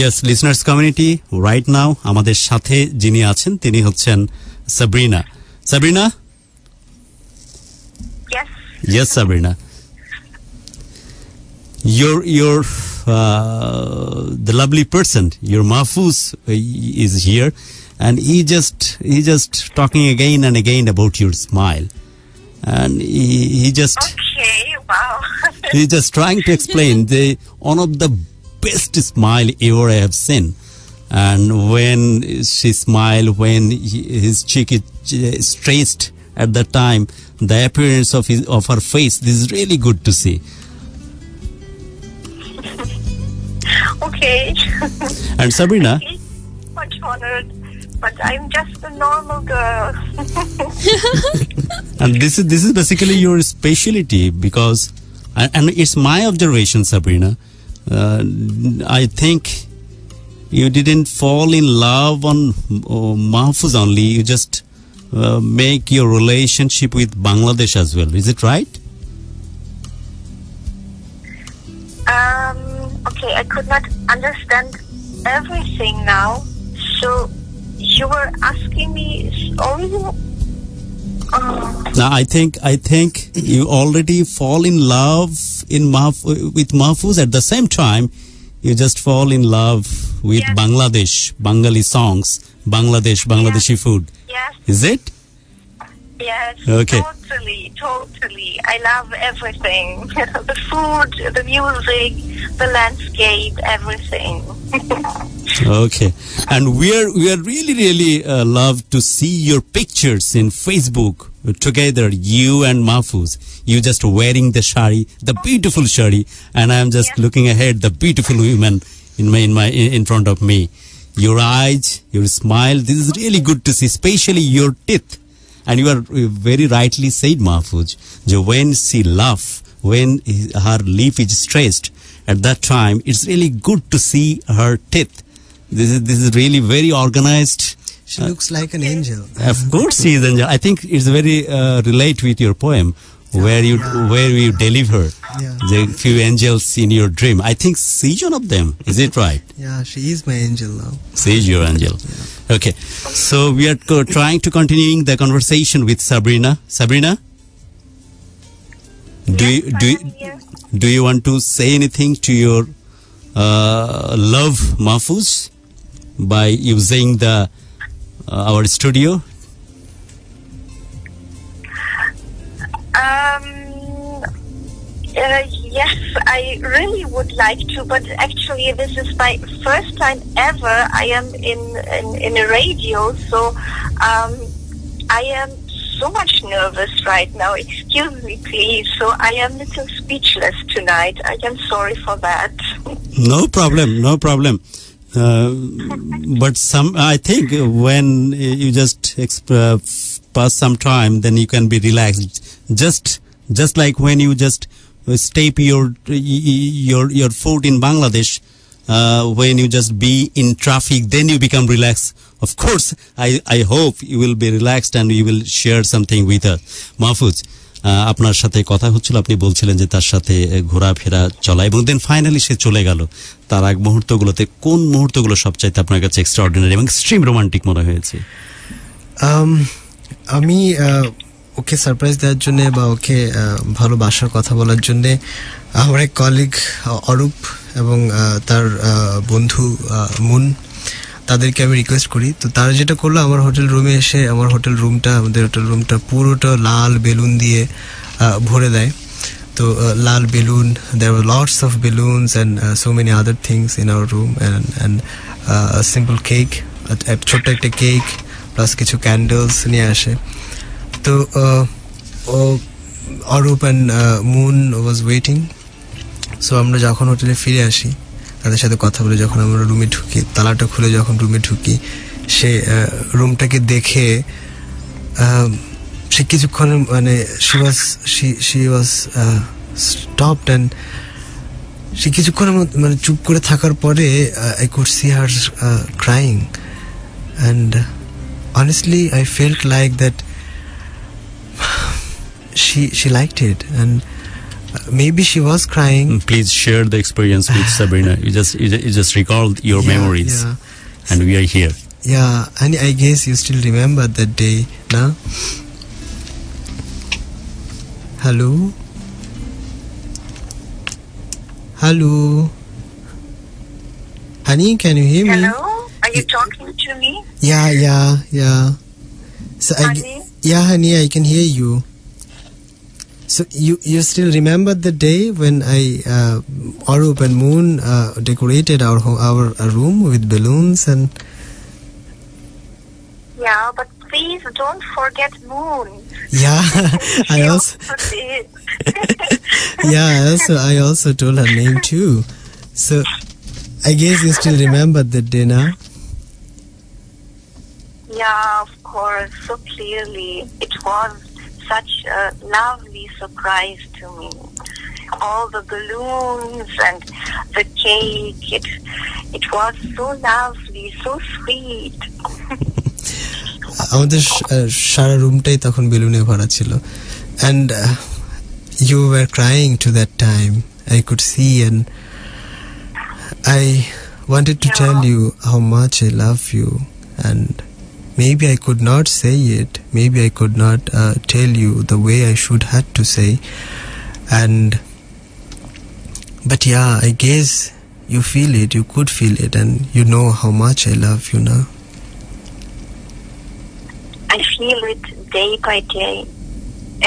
Yes, listeners community, right now আমাদের সাথে যিনি আছেন তিনি হচ্ছেন Sabrina. Sabrina? Yes, Sabrina. You're the lovely person, your Mahfouz is here. And he just talking again and again about your smile, and he just Okay, wow. he's just trying to explain one of the best smile ever I have seen. And when she smile, when his cheek is straight at that time, the appearance of her face, this is really good to see. Okay. And Sabrina, Much honored. But I'm just a normal girl. and this is basically your specialty, because and it's my observation, Sabrina. I think you didn't fall in love on Mahfouz only. You just make your relationship with Bangladesh as well. Is it right? Okay, I could not understand everything now. So you were asking me only. Now I think you already fall in love with Mahfouz. At the same time, you just fall in love with Yes. Bangladesh, Bengali songs, Bangladeshi food. Yes, Is it? yes. Okay. Totally. I love everything. The food, the music, the landscape, everything. Okay, and we are really love to see your pictures in Facebook together, you and Mahfouz. You just wearing the shari, the beautiful shari, and I am just Yeah. looking ahead, the beautiful women in front of me. Your eyes, your smile, this is really good to see, especially your teeth. And you are very rightly said, Mahfouz, when she laugh, when her lip is stretched, at that time it's really good to see her teeth. This is really very organized. She looks like an angel. Of course she is angel. I think it's very relate with your poem where you deliver the few angels in your dream. I think she's one of them. Is it right? Yeah, she is my angel now. She is your angel. Okay, so we are trying to continuing the conversation with Sabrina. Sabrina, do you do you want to say anything to your love Mahfouz by using the our studio? Yes, I really would like to, but actually this is my first time ever I am in a radio, so I am so much nervous right now. Excuse me, please. So I am a little speechless tonight. I am sorry for that. No problem. But I think when you just pass some time, then you can be relaxed. Just like when you just step your foot in Bangladesh, when you just be in traffic, then you become relaxed. Of course, I hope you will be relaxed and you will share something with us. Mahfouz, আপনার সাথে কথা হচ্ছিল, আপনি বলছিলেন যে তার সাথে ঘোরাফেরা চলা এবং দেন ফাইনালি সে চলে গেল। তার আগ মুহূর্তগুলোতে কোন মুহূর্তগুলো সবচাইতে আপনার কাছে এক্সট্রাঅর্ডিনারি এবং এক্সট্রিম রোমান্টিক মনে হয়েছে? আমি ওকে সারপ্রাইজ দেওয়ার জন্য বা ওকে ভালোবাসার কথা বলার জন্য আমার এক কলিগ অরূপ এবং তার বন্ধু মুন, তাদেরকে আমি রিকোয়েস্ট করি। তো তারা যেটা করলো, আমার হোটেল রুমে এসে আমাদের হোটেল রুমটা পুরোটা লাল বেলুন দিয়ে ভরে দেয়। তো লাল balloon, there were lots of balloons and so many other things in our room and a simple cake, ছোট্ট একটা কেক প্লাস কিছু ক্যান্ডেলস নিয়ে আসে। তো Arup and moon was waiting. So আমরা যখন হোটেলে ফিরে আসি, তাদের সাথে কথা বলে যখন আমরা রুমে ঢুকি, তালাটা খুলে যখন রুমে ঢুকি, সে রুমটাকে দেখে সে কিছুক্ষণ মানে she was stopped and সে কিছুক্ষণ মানে চুপ করে থাকার পরে I could see her crying and honestly I felt like that she liked it and maybe she was crying. Please share the experience with Sabrina. You just recalled your memories, and we are here. Yeah, and I guess you still remember that day, na? Hello, honey, can you hear me? Hello, are you talking to me? Yeah. So honey, I can hear you. So you still remember the day when Arup and Moon decorated our room with balloons and... Yeah, but please don't forget Moon. Yeah, I also told her name too. So I guess you still remember that day now? Yeah, of course, so clearly. It was such a lovely surprise to me. All the balloons and the cake, it was so lovely, so sweet. আমাদের সারা রুমটাই তখন বেলুনে ভরা ছিল and you were crying to that time, I could see, and I wanted to tell you how much I love you, and maybe I could not say it, maybe I could not tell you the way I should had to say, but yeah, I guess you feel it, you could feel it, and you know how much I love you now. I feel it day by day,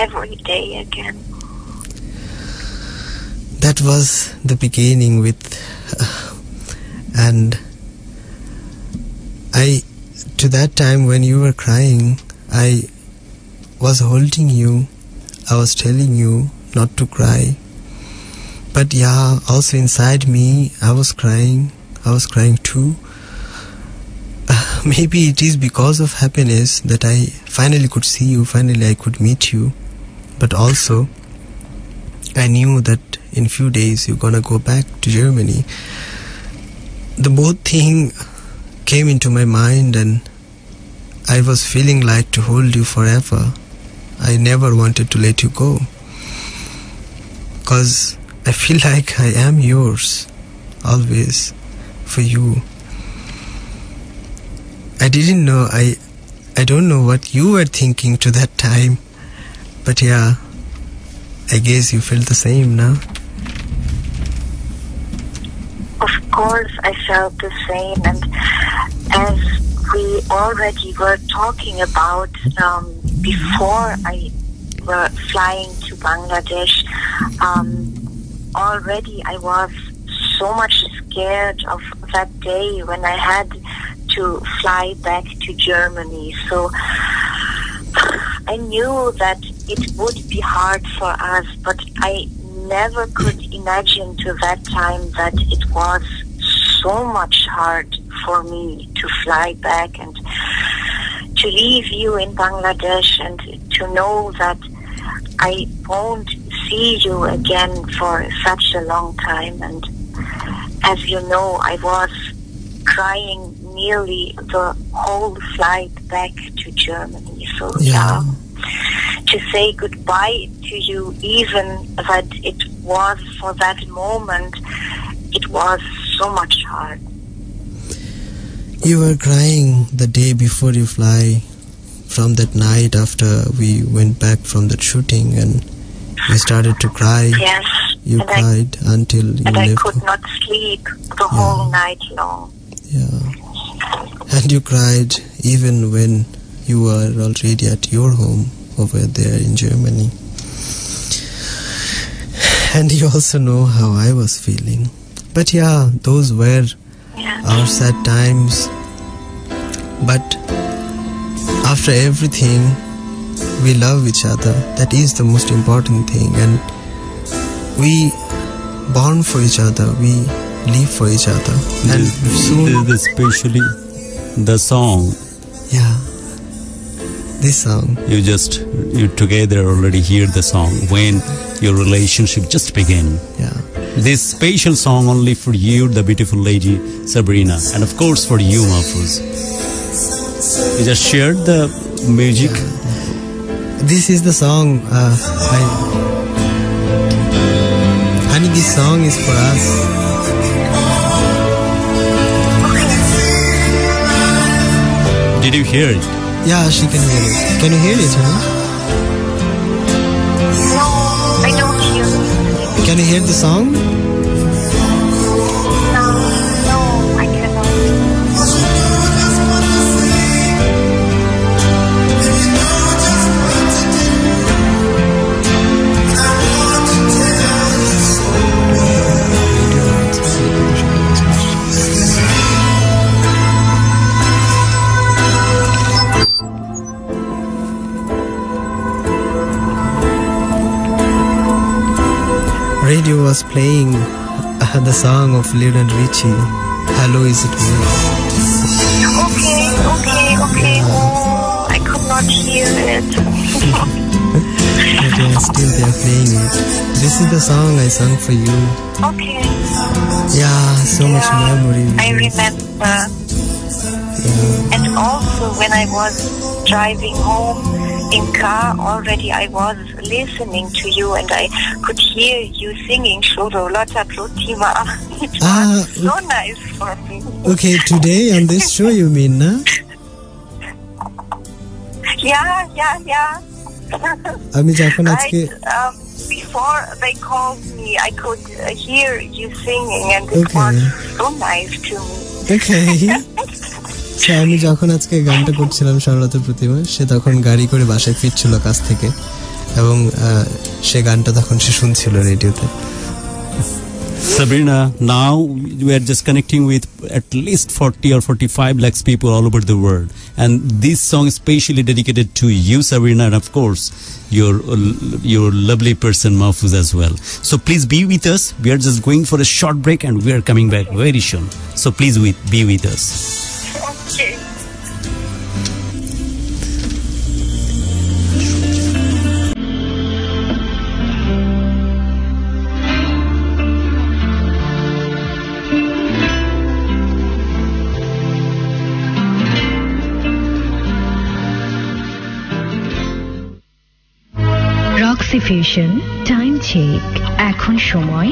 every day again. That was the beginning and to that time when you were crying, I was holding you, I was telling you not to cry, but yeah, also inside me I was crying too. Maybe it is because of happiness that I finally could see you, finally I could meet you, but also I knew that in few days you're gonna go back to Germany. The both thing came into my mind and I was feeling like to hold you forever. I never wanted to let you go, cause I feel like I am yours always, for you. I didn't know, I don't know what you were thinking to that time, but yeah, I guess you felt the same now. Of course, I felt the same, and as we already were talking about before I were flying to Bangladesh, already I was so much scared of that day when I had to fly back to Germany. So I knew that it would be hard for us, but I never could imagine to that time that it was so much hard for me to fly back and to leave you in Bangladesh and to know that I won't see you again for such a long time. And as you know, I was crying nearly the whole flight back to Germany. So yeah, to say goodbye to you, even that it was for that moment, it was so much hard. You were crying the day before you fly, from that night after we went back from that shooting, and you started to cry. Yes. You cried until you and left. I could not sleep the whole night long. Yeah. And you cried even when you were already at your home over there in Germany. And you also know how I was feeling. But yeah, those were our sad times. But after everything, we love each other. That is the most important thing. And we born for each other. We live for each other. And soon, especially the song. Yeah. This song. You together already hear the song when your relationship just began. Yeah. This special song only for you, the beautiful lady Sabrina, and of course for you, Mahfouz. You just shared the music. Yeah. This is the song. Honey, this song is for us. Did you hear it? Yeah, she can hear it. Can you hear it, honey? No, I don't hear it. Can you hear the song? No, I cannot. Radio was playing the song of Lionel Richie. Hello, is it me? Okay. Oh, I could not hear it. But yeah, still they are playing it. This is the song I sang for you. Okay. Yeah, so much memory. I remember. Yeah. And also when I was driving home in car already, I was listening to you and I could hear you singing Shorolata Protima. It was so nice for me. Okay, today on this show you mean, na? Yeah. আমি যখন আজকে before they called me, I could hear you singing and it was so nice to me. Okay. আমি যখন আজকে গানটা করছিলাম সরলতার প্রতিমা, সে তখন গাড়ি করে বাসায় ফিরছিল কাছ থেকে এবং সে গানটা তখন সে শুনছিল রেডিওতে। Sabrina, now we are just connecting with at least 40 or 45 lakhs people all over the world, and this song is specially dedicated to you, Sabrina, and of course your lovely person Mahfouz as well. So please be with us. We are just going for a short break and we are coming back very soon. So please be with us. Okay. Roxy fusion time check, এখন সময়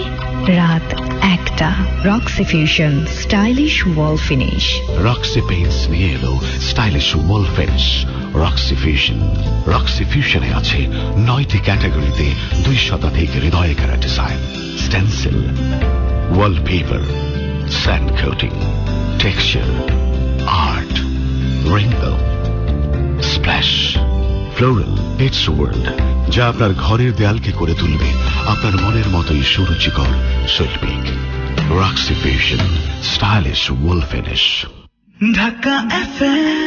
রাত 1টা। Roxy fusion stylish wall finish. Roxy paints নিয়ে এলো stylish wall finish. Roxy fusion. Roxy ফিউশনে আছে 9টি ক্যাটাগরিতে 2 শতাধিক হৃদয়কাড়া design, stencil, wallpaper, sand coating, texture, art, wrinkle, splash, floral, it's world, যা আপনার ঘরের দেয়ালকে করে তুলবে আপনার মনের মতোই সুরুচিকর শৈল্পিক। Roxy fusion, stylish wall finish. Dhaka FM.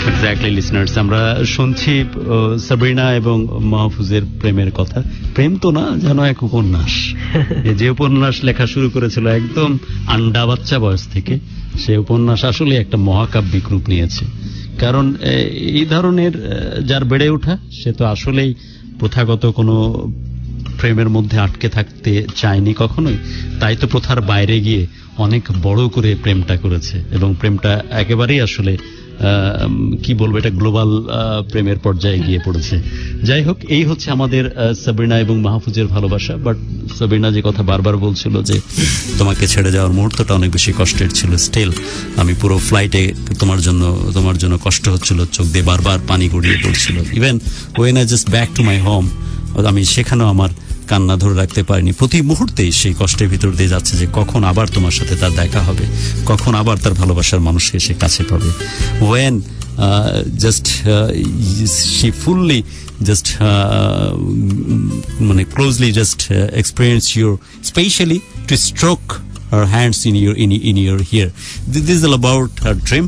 Exactly listeners, আমরা শুনছি সাবরিনা এবং মাহফুজের প্রেমের কথা। প্রেম তো না, যেন এক উপন্যাস। যে উপন্যাস লেখা শুরু করেছিল একদম আন্ডা বাচ্চা বয়স থেকে, সে উপন্যাস আসলে একটা মহাকাব্যিক রূপ নিয়েছে। কারণ এই ধরনের যার বেড়ে ওঠা, সে তো আসলেই প্রথাগত কোনো প্রেমের মধ্যে আটকে থাকতে চায়নি কখনোই। তাই তো প্রথার বাইরে গিয়ে অনেক বড় করে প্রেমটা করেছে, এবং প্রেমটা একেবারেই আসলে কি বলবো, এটা গ্লোবাল প্রেমের পর্যায়ে গিয়ে পড়েছে। যাই হোক, এই হচ্ছে আমাদের সাবরিনা এবং মাহফুজের ভালোবাসা। বাট সাবরিনা যে কথা বারবার বলছিল যে তোমাকে ছেড়ে যাওয়ার মুহূর্তটা অনেক বেশি কষ্টের ছিল, স্টিল আমি পুরো ফ্লাইটে তোমার জন্য কষ্ট হচ্ছিল, চোখ দিয়ে বারবার পানি গড়িয়ে পড়ছিল। Even when I just back to my home, আমি সেখানেও আমার কান্না ধরে রাখতে পারিনি। প্রতি মুহূর্তেই সেই কষ্টের ভিতর দিয়ে যাচ্ছে যে কখন আবার তোমার সাথে তার দেখা হবে, কখন আবার তার ভালোবাসার মানুষকে সে কাছে পাবে। ওয়েন জাস্ট she fully মানে closely just experience your, especially to stroke her hands in your hair. This is all about her dream.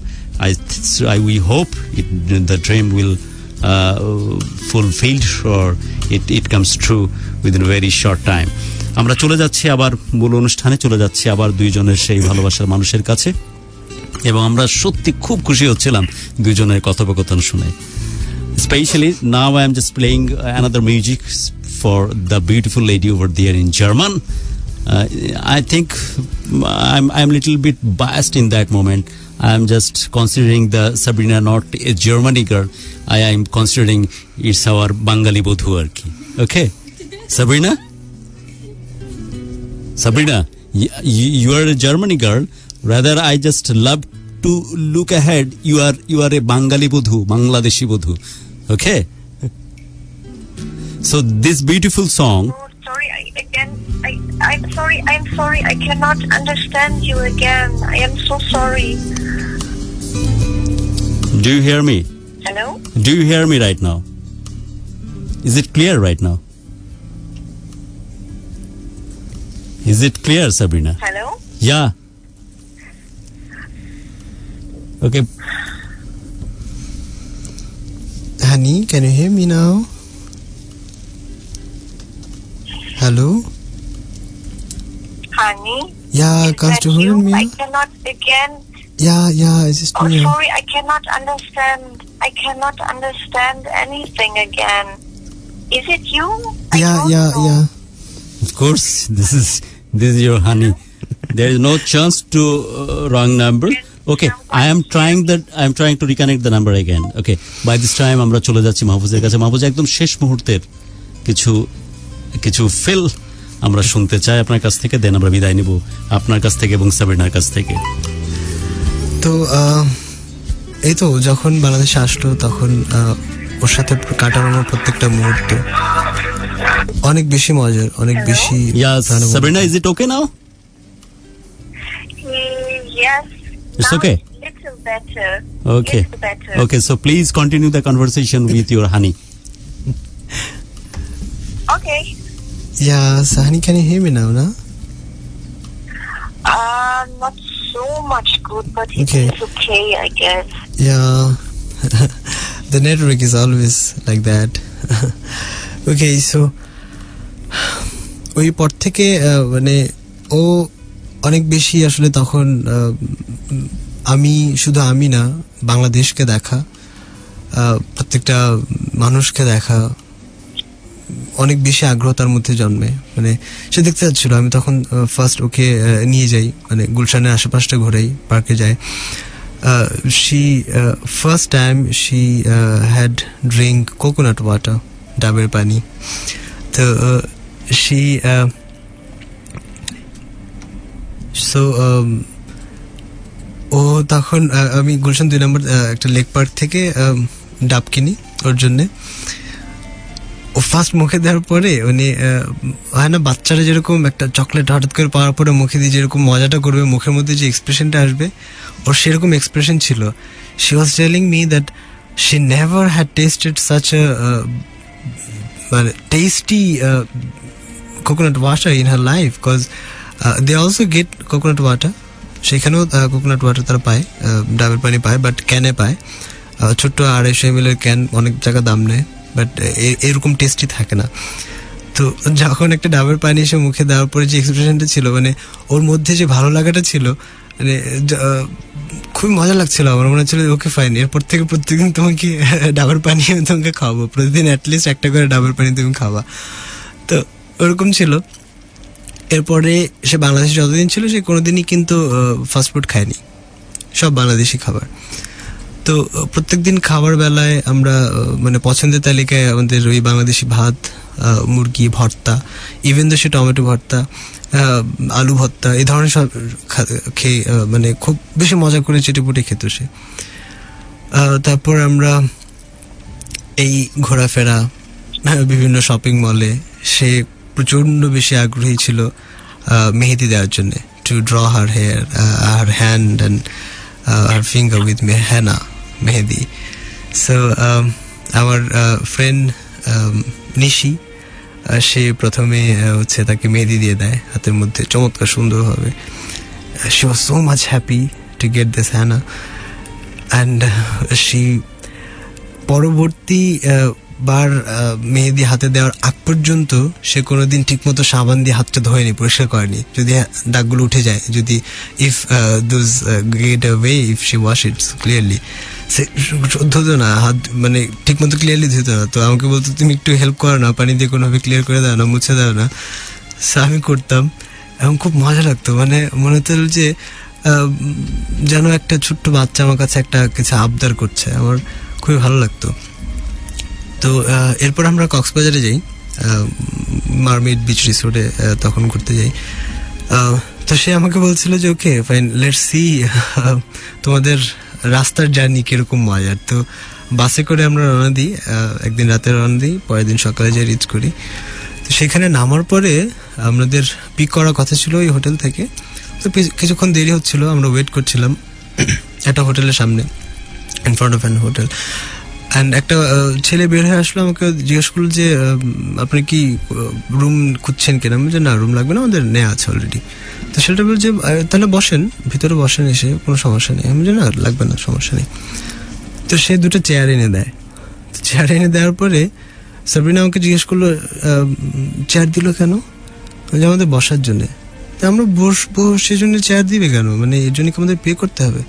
We hope the dream will fulfilled or it comes true within a very short time. আমরা চলে যাচ্ছি আবার মূল অনুষ্ঠানে, চলে যাচ্ছি আবার দুইজনের সেই ভালোবাসার মানুষের কাছে, এবং আমরা সত্যি খুব খুশি হচ্ছিলাম দুইজনের কথোপকথন শুনে. Especially now I am just playing another music for the beautiful lady over there in German. I think I'm a little bit biased in that moment. I am just considering the Sabrina not a Germany girl. I am considering it's our Bengali bodhu arki. Okay, Sabrina, you are a Germany girl. Rather, I just love to look ahead. You are a Bengali bodhu, Bangladeshi bodhu. Okay. So this beautiful song. I'm sorry. I cannot understand you again. I am so sorry. Do you hear me? Hello? Do you hear me right now? Is it clear right now? Is it clear, Sabrina? Hello? Yeah. Okay. Honey, can you hear me now? Hello? Honey? Yeah, kannst du hören I mir? cannot again. Ja, es ist Oh, mir. sorry, I cannot understand anything again. Is it you? I don't know. Ja. Of course, this is your honey. There is no chance to wrong number. Okay, I am trying to reconnect the number again. Okay, by this time আমরা চলে যাচ্ছি মাহফুজের কাছে. মাহফুজ, একদম শেষ মুহূর্তের কিছু feel আমরা শুনতে চাই আপনার কাছ থেকে, দেন আমরা বিদায় নিব আপনার কাছ থেকে এবং সাবিনার কাছ থেকে। তো এই তো যখন বাংলাদেশে আসলো তখন ওর সাথে কাটানো প্রত্যেকটা মুহূর্ত অনেক বেশি মজার, অনেক বেশি। Sabrina, is it okay now? Yes. It's now okay. Little better. Okay. Little better. Okay, so please continue the conversation with your honey. Okay. Yeah, so honey, can you hear me now, no? Not so much good, but Okay. it's okay, I guess. Yeah. The network is always like that. Okay, so ওই পর থেকে মানে ও অনেক বেশি আসলে তখন আমি না, বাংলাদেশকে দেখা, প্রত্যেকটা মানুষকে দেখা অনেক বেশি আগ্রহ তার মধ্যে জন্মে। মানে সে দেখতে যাচ্ছিল, আমি তখন ফার্স্ট ওকে নিয়ে যাই, মানে গুলশানের আশেপাশটা ঘুরেই, পার্কে যাই। First time she had drink coconut water, ডাবের পানি। তো ও তখন আমি গুলশান 2 নম্বর একটা লেক পার্ক থেকে ডাব কিনি ওর জন্যে। ও ফার্স্ট মুখে দেওয়ার পরে উনি হয় না, বাচ্চারা যেরকম একটা চকলেট হঠাৎ করে পাওয়ার পরে মুখে দিয়ে যেরকম মজাটা করবে, মুখের মধ্যে যে এক্সপ্রেশনটা আসবে ওর সেরকম এক্সপ্রেশন ছিল। She was telling me that she never had tested such মানে tasty coconut water in her life, because they also get coconut water, সেখানেও কোকোনাট ওয়াটার তারা পায়, ডাবের পানি পায়, বাট ক্যানে পায়, ছোট্ট 250 ml ক্যান, অনেক টাকা দাম নেয়, বাট এরকম টেস্টি থাকে না। তো যখন একটা ডাবের পানি এসে মুখে দেওয়ার পরে যে এক্সপ্রেশনটা ছিল, মানে ওর মধ্যে যে ভালো লাগাটা ছিল, মানে খুবই মজা লাগছিল। আমার মনে হচ্ছিল ওকে ফাইন, এরপর থেকে প্রত্যেকদিন তোমাকে ডাবের পানি আমি তোমাকে খাওয়াবো, প্রতিদিন অ্যাটলিস্ট একটা করে ডাবের পানি তুমি খাওয়া। তো ওরকম ছিল। এরপরে সে বাংলাদেশে যতদিন ছিল সে কোনোদিনই কিন্তু ফাস্টফুড খায়নি, সব বাংলাদেশি খাবার। তো প্রত্যেক দিন খাবার বেলায় আমরা মানে পছন্দের তালিকায় আমাদের ওই বাংলাদেশি ভাত, মুরগি ভর্তা, ইভেন তো সে টমেটো ভর্তা, আলু ভর্তা, এই ধরনের সব খেয়ে মানে খুব বেশি মজা করে চেটেপুটে খেত সে। তারপর আমরা এই ঘোরাফেরা বিভিন্ন শপিং মলে, সে প্রচণ্ড বেশি আগ্রহী ছিল মেহেদি দেওয়ার জন্য, to draw her hair, her hand and her finger with henna mehendi. So আমার ফ্রেন্ড নিশি, সে প্রথমে হচ্ছে তাকে মেহেদি দিয়ে দেয় হাতের মধ্যে চমৎকার সুন্দরভাবে। She was so much happy to get this henna, and she পরবর্তী বার মেহেদি হাতে দেওয়ার আগ পর্যন্ত সে কোনোদিন ঠিকমতো সাবান দিয়ে হাতটা ধোয়নি, পরিষ্কার করেনি। যদি দাগগুলো উঠে যায়, যদি if those get away, if she wash it clearly, সে ধুতো না হাত, মানে ঠিকমতো ক্লিয়ারলি ধুতো না। তো আমাকে বলতো তুমি একটু হেল্প করো না, পানি দিয়ে কোনোভাবে ক্লিয়ার করে দাও না, মুছে দাও না। সো আমি করতাম এবং খুব মজা লাগতো। মানে মনে হতো যে যেন একটা ছোট্ট বাচ্চা আমার কাছে একটা কিছু আবদার করছে, আমার খুবই ভালো লাগতো। তো এরপর আমরা কক্সবাজারে যাই, মারমেড বিচ রিসোর্টে তখন ঘুরতে যাই। তো সে আমাকে বলছিল যে ওকে ফাইন, লেটস সি তোমাদের রাস্তার জার্নি কিরকম মজার। তো বাসে করে আমরা রওনা দিই, একদিন রাতে রওনা দিই, পরের দিন সকালে যাই রিচ করি। তো সেখানে নামার পরে আমাদের পিক করার কথা ছিল ওই হোটেল থেকে। তো কিছুক্ষণ দেরি হচ্ছিল, আমরা ওয়েট করছিলাম একটা হোটেলের সামনে, in front of an hotel. And একটা ছেলে বের হয়ে আসলো, আমাকে জিজ্ঞেস করলো যে আপনি কি রুম খুঁজছেন কিনা। আমি যে না, রুম লাগবে না, আমাদের নেওয়া আছে অলরেডি। তো ছেলেটা বলছে যে তাহলে বসেন, ভিতরে বসেন, এসে কোনো সমস্যা নেই। আমি যে না, লাগবে না, সমস্যা নেই। তো সে দুটো চেয়ার এনে দেয়। চেয়ার এনে দেওয়ার পরে সাবরিনা আমাকে জিজ্ঞেস করলো চেয়ার দিল কেন, যে আমাদের বসার জন্যে। তো আমরা বসবো, সেজন্য চেয়ার দিবে কেন, মানে এর জন্য কি আমাদের পে করতে হবে?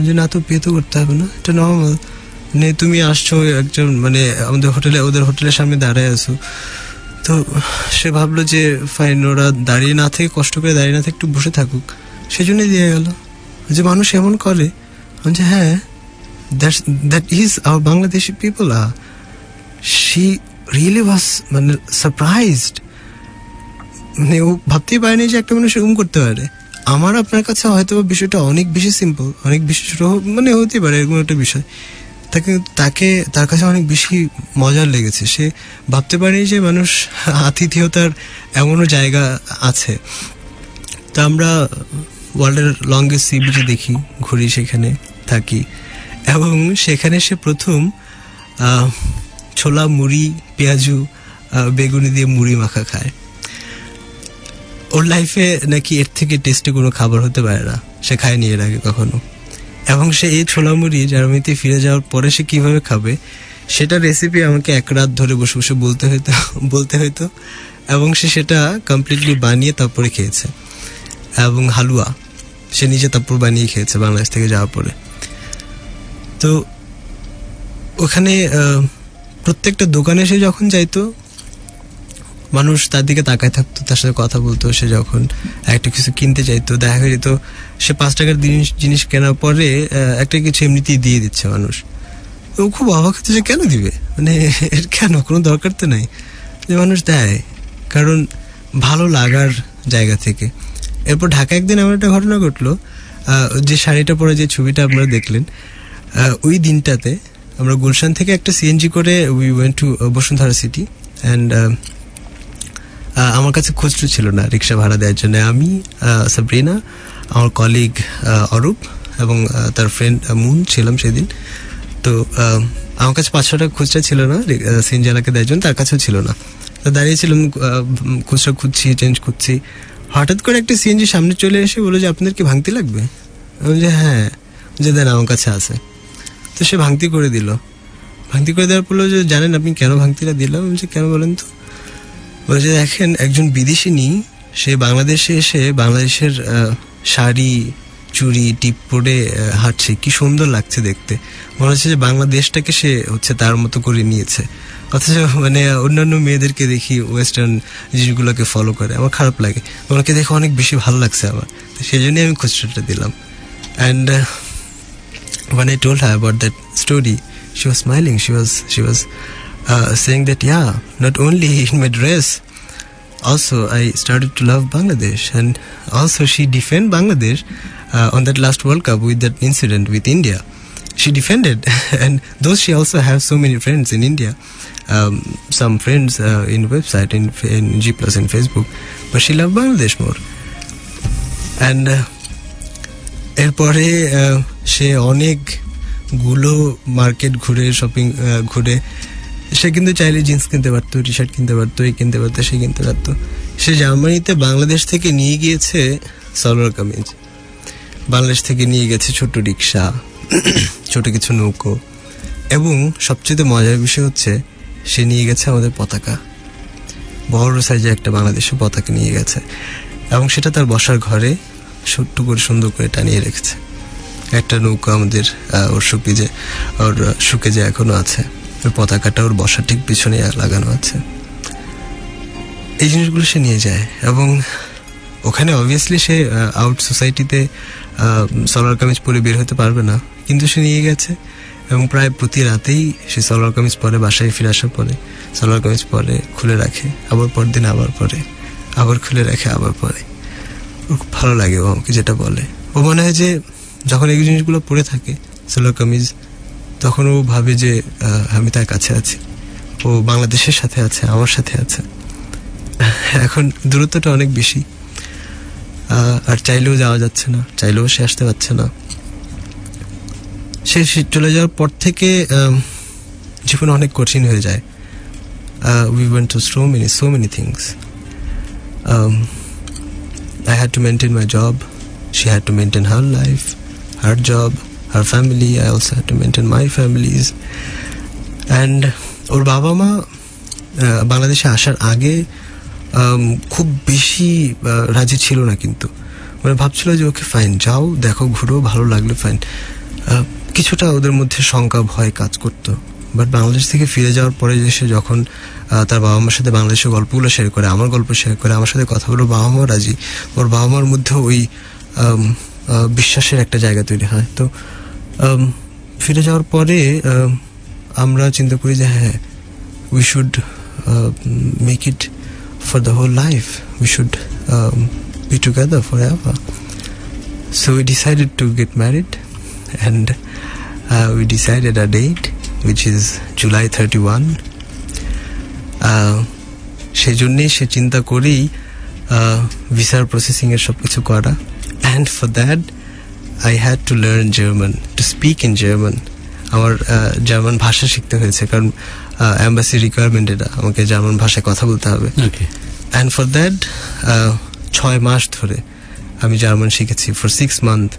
যে না, তো পে তো করতে হবে না, এটা নর্মাল। মানে তুমি আসছো একজন, মানে আমাদের হোটেলে, ওদের হোটেলের সামনে দাঁড়ায় আছো। তো সে ভাবলো যে ফাইন, ওরা দাঁড়িয়ে না থেকে, কষ্ট করে দাঁড়িয়ে না থেকে একটু বসে থাকুক, সেজন্যই দিয়ে গেল। যে মানুষ এমন করে, যে হ্যাঁ, that is our Bangladeshi people. She really was মানে সারপ্রাইজড, মানে ও ভাবতেই পারেনি যে একটা মানুষ এরকম করতে পারে। আমার আপনার কাছে হয়তো বিষয়টা অনেক বেশি সিম্পল, অনেক বেশি ছোট মানে হতে পারে এরকম একটা বিষয়, তাকে তার কাছে অনেক বেশি মজার লেগেছে। সে ভাবতে পারেনি যে মানুষ আতিথেয়তার এমনও জায়গা আছে। তো আমরা ওয়ার্ল্ডের লংগেস্ট সি বিচে দেখি, ঘুরি, সেখানে থাকি, এবং সেখানে সে প্রথম ছোলা মুড়ি, পেঁয়াজু, বেগুনি দিয়ে মুড়ি মাখা খায়। ওর লাইফে নাকি এর থেকে টেস্টি কোনো খাবার হতে পারে না, সে খায়নি এর আগে কখনো। এবং সে এই ছোলা মুড়ি জার্মানিতে ফিরে যাওয়ার পরে সে কিভাবে খাবে সেটা রেসিপি আমাকে এক রাত ধরে বসে বসে বলতে হইতো, এবং সে সেটা কমপ্লিটলি বানিয়ে তারপরে খেয়েছে। এবং হালুয়া সে নিজে তারপর বানিয়ে খেয়েছে বাংলাদেশ থেকে যাওয়ার পরে। তো ওখানে প্রত্যেকটা দোকানে সে যখন যাইতো, মানুষ তার দিকে তাকায় থাকতো, তার সাথে কথা বলতো। সে যখন একটা কিছু কিনতে চাইতো, দেখা যেত সে 5 টাকার জিনিস কেনার পরে একটা কিছু এমনিতেই দিয়ে দিচ্ছে মানুষ। ও খুব অবাক হতো যে কেন দিবে, মানে কেন, কোনো দরকার তো নাই, যে মানুষ দেয় কারণ ভালো লাগার জায়গা থেকে। এরপর ঢাকা একদিন আমার একটা ঘটনা ঘটলো, যে শাড়িটা পরে যে ছবিটা আপনারা দেখলেন, ওই দিনটাতে আমরা গুলশান থেকে একটা সিএনজি করে we went to Bashundhara city. And আমার কাছে খুচরো ছিল না রিক্সা ভাড়া দেওয়ার জন্য। আমি, সাবরিনা, আমার কলিগ অরূপ এবং তার ফ্রেন্ড মুন ছিলাম সেদিন। তো আমার কাছে 500 টাকা খুচরা ছিল না সিএনজি চালাকে দেওয়ার জন্য, তার কাছেও ছিল না। তো দাঁড়িয়েছিলাম, খুচরা খুঁজছি, চেঞ্জ করছি। হঠাৎ করে একটা সিএনজি সামনে চলে এসে বললো যে আপনাদের কি ভাঙতি লাগবে? আমি যে হ্যাঁ, যে দেন আমার কাছে আছে। তো সে ভাঙতি করে দিল। ভাঙতি করে দেওয়ার বললো যে জানেন আপনি কেন ভাঙতিটা দিলাম? আমি যে কেন বলেন তো? বলে যে দেখেন, একজন বিদেশিনী সে বাংলাদেশে এসে বাংলাদেশের শাড়ি, চুড়ি, টিপ পরে হাঁটছে, কি সুন্দর লাগছে দেখতে, মনে হচ্ছে যে বাংলাদেশটাকে সে হচ্ছে তার মতো করে নিয়েছে। অথচ মানে অন্যান্য মেয়েদেরকে দেখি ওয়েস্টার্ন জিনিসগুলোকে ফলো করে, আমার খারাপ লাগে। ওনাকে দেখে অনেক বেশি ভালো লাগছে আমার, তো সেই জন্যই আমি খুচরাটা দিলাম। And when I told her about that story, she was smiling. She was saying that yeah, not only in my dress, also I started to love Bangladesh, and also she defended Bangladesh on that last World Cup with that incident with India. She defended, and though she also has so many friends in India, some friends in website in G+ and Facebook, but she loved Bangladesh more. And এরপরে সে অনেকগুলো market ঘুরে, shopping ঘুরে সে কিন্তু চাইলে jeans কিনতে পারতো, T shirt কিনতে পারতো, এই কিনতে পারতো, সে কিনতে পারতো। সে জার্মানিতে বাংলাদেশ থেকে নিয়ে গিয়েছে সালোয়ার কামিজ, বাংলাদেশ থেকে নিয়ে গেছে ছোট রিক্সা, ছোট কিছু নৌকো, এবং সবচেয়ে মজার বিষয় হচ্ছে সে নিয়ে গেছে আমাদের পতাকা, বড় সাইজে একটা বাংলাদেশের পতাকা নিয়ে গেছে, এবং সেটা তার বসার ঘরে ছোট্ট করে সুন্দর করে টানিয়ে রেখেছে। একটা নৌকা আমাদের ওর শুকে যে এখনো আছে, ওই পতাকাটা ওর বসার ঠিক পিছনে লাগানো আছে। এই জিনিসগুলো সে নিয়ে যায়, এবং ওখানে অবভিয়াসলি সে আউট সোসাইটিতে সালোয়ার কামিজ পরে বের হতে পারবে না, কিন্তু সে নিয়ে গেছে, এবং প্রায় প্রতি রাতেই সে সালোয়ার কামিজ পরে, বাসায় ফিরে আসার পরে সালোয়ার কামিজ পরে, খুলে রাখে, আবার পরদিন আবার পরে, আবার খুলে রাখে, আবার পরে। ওর খুব ভালো লাগে ও আমাকে যেটা বলে। ও মনে হয় যে যখন এই জিনিসগুলো পরে থাকে সালোয়ার কামিজ, তখন ও ভাবে যে আমি তার কাছে আছি, ও বাংলাদেশের সাথে আছে, আমার সাথে আছে। এখন দূরত্বটা অনেক বেশি, আর চাইলেও যাওয়া যাচ্ছে না, চাইলেও সে আসতে পারছে না। সে চলে যাওয়ার পর থেকে জীবন অনেক কঠিন হয়ে যায়। We went through so many things. I had to maintain my job. She had to maintain her life, her job, her family. I also had to maintain my families. And ওর বাবা মা বাংলাদেশে আসার আগে খুব বেশি রাজি ছিল না, কিন্তু মানে ভাবছিল যে ওকে ফাইন, যাও, দেখো, ঘুরো, ভালো লাগলে ফাইন। কিছুটা ওদের মধ্যে শঙ্কা, ভয় কাজ করতো। বাট বাংলাদেশ থেকে ফিরে যাওয়ার পরে যে সে যখন তার বাবা মার সাথে বাংলাদেশের গল্পগুলো শেয়ার করে, আমার গল্প শেয়ার করে, আমার সাথে কথা বলে, বাবা মাও রাজি। ওর বাবা মার মধ্যে ওই বিশ্বাসের একটা জায়গা তৈরি হয়। তো ফিরে যাওয়ার পরে আমরা চিন্তা করি যে হ্যাঁ, we should make it for the whole life, we should be together forever. So we decided to get married, and we decided a date which is July 31. সেই জন্যই সে চিন্তা করেই ভিসার প্রসেসিং এর সবকিছু করা, and for that I had to learn German, to speak in German. আমার German ভাষা শিখতে হয়েছে, কারণ এম্বাসি রিকোয়ারমেন্ট এটা, আমাকে জার্মান ভাষায় কথা বলতে হবে। and for that 6 মাস ধরে আমি জার্মান শিখেছি। ফর 6 মান্থ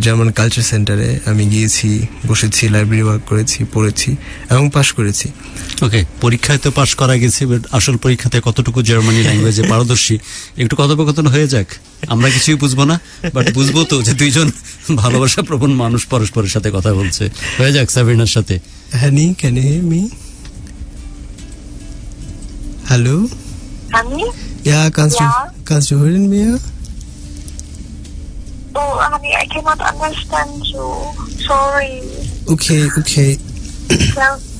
জার্মান কালচার সেন্টারে আমি গিয়েছি, বসেছি, লাইব্রেরি ওয়ার্ক করেছি, পড়েছি এবং পাশ করেছি। ওকে, পরীক্ষায় তো পাশ করা গেছে, বাট আসল পরীক্ষাতে কতটুকু জার্মানি ল্যাঙ্গুয়েজে পারদর্শী একটু কথোপকথন হয়ে যাক। আমরা কিছুই বুঝবো না, বাট বুঝবো তো যে দুইজন ভালোবাসা প্রবণ মানুষ পরস্পরের সাথে কথা বলছে। হয়ে যাক সাবিনার সাথে। Honey, can you hear me? Hello? Honey? Yeah, kannst du hören mir? Oh, honey, I cannot understand you. Sorry. Okay.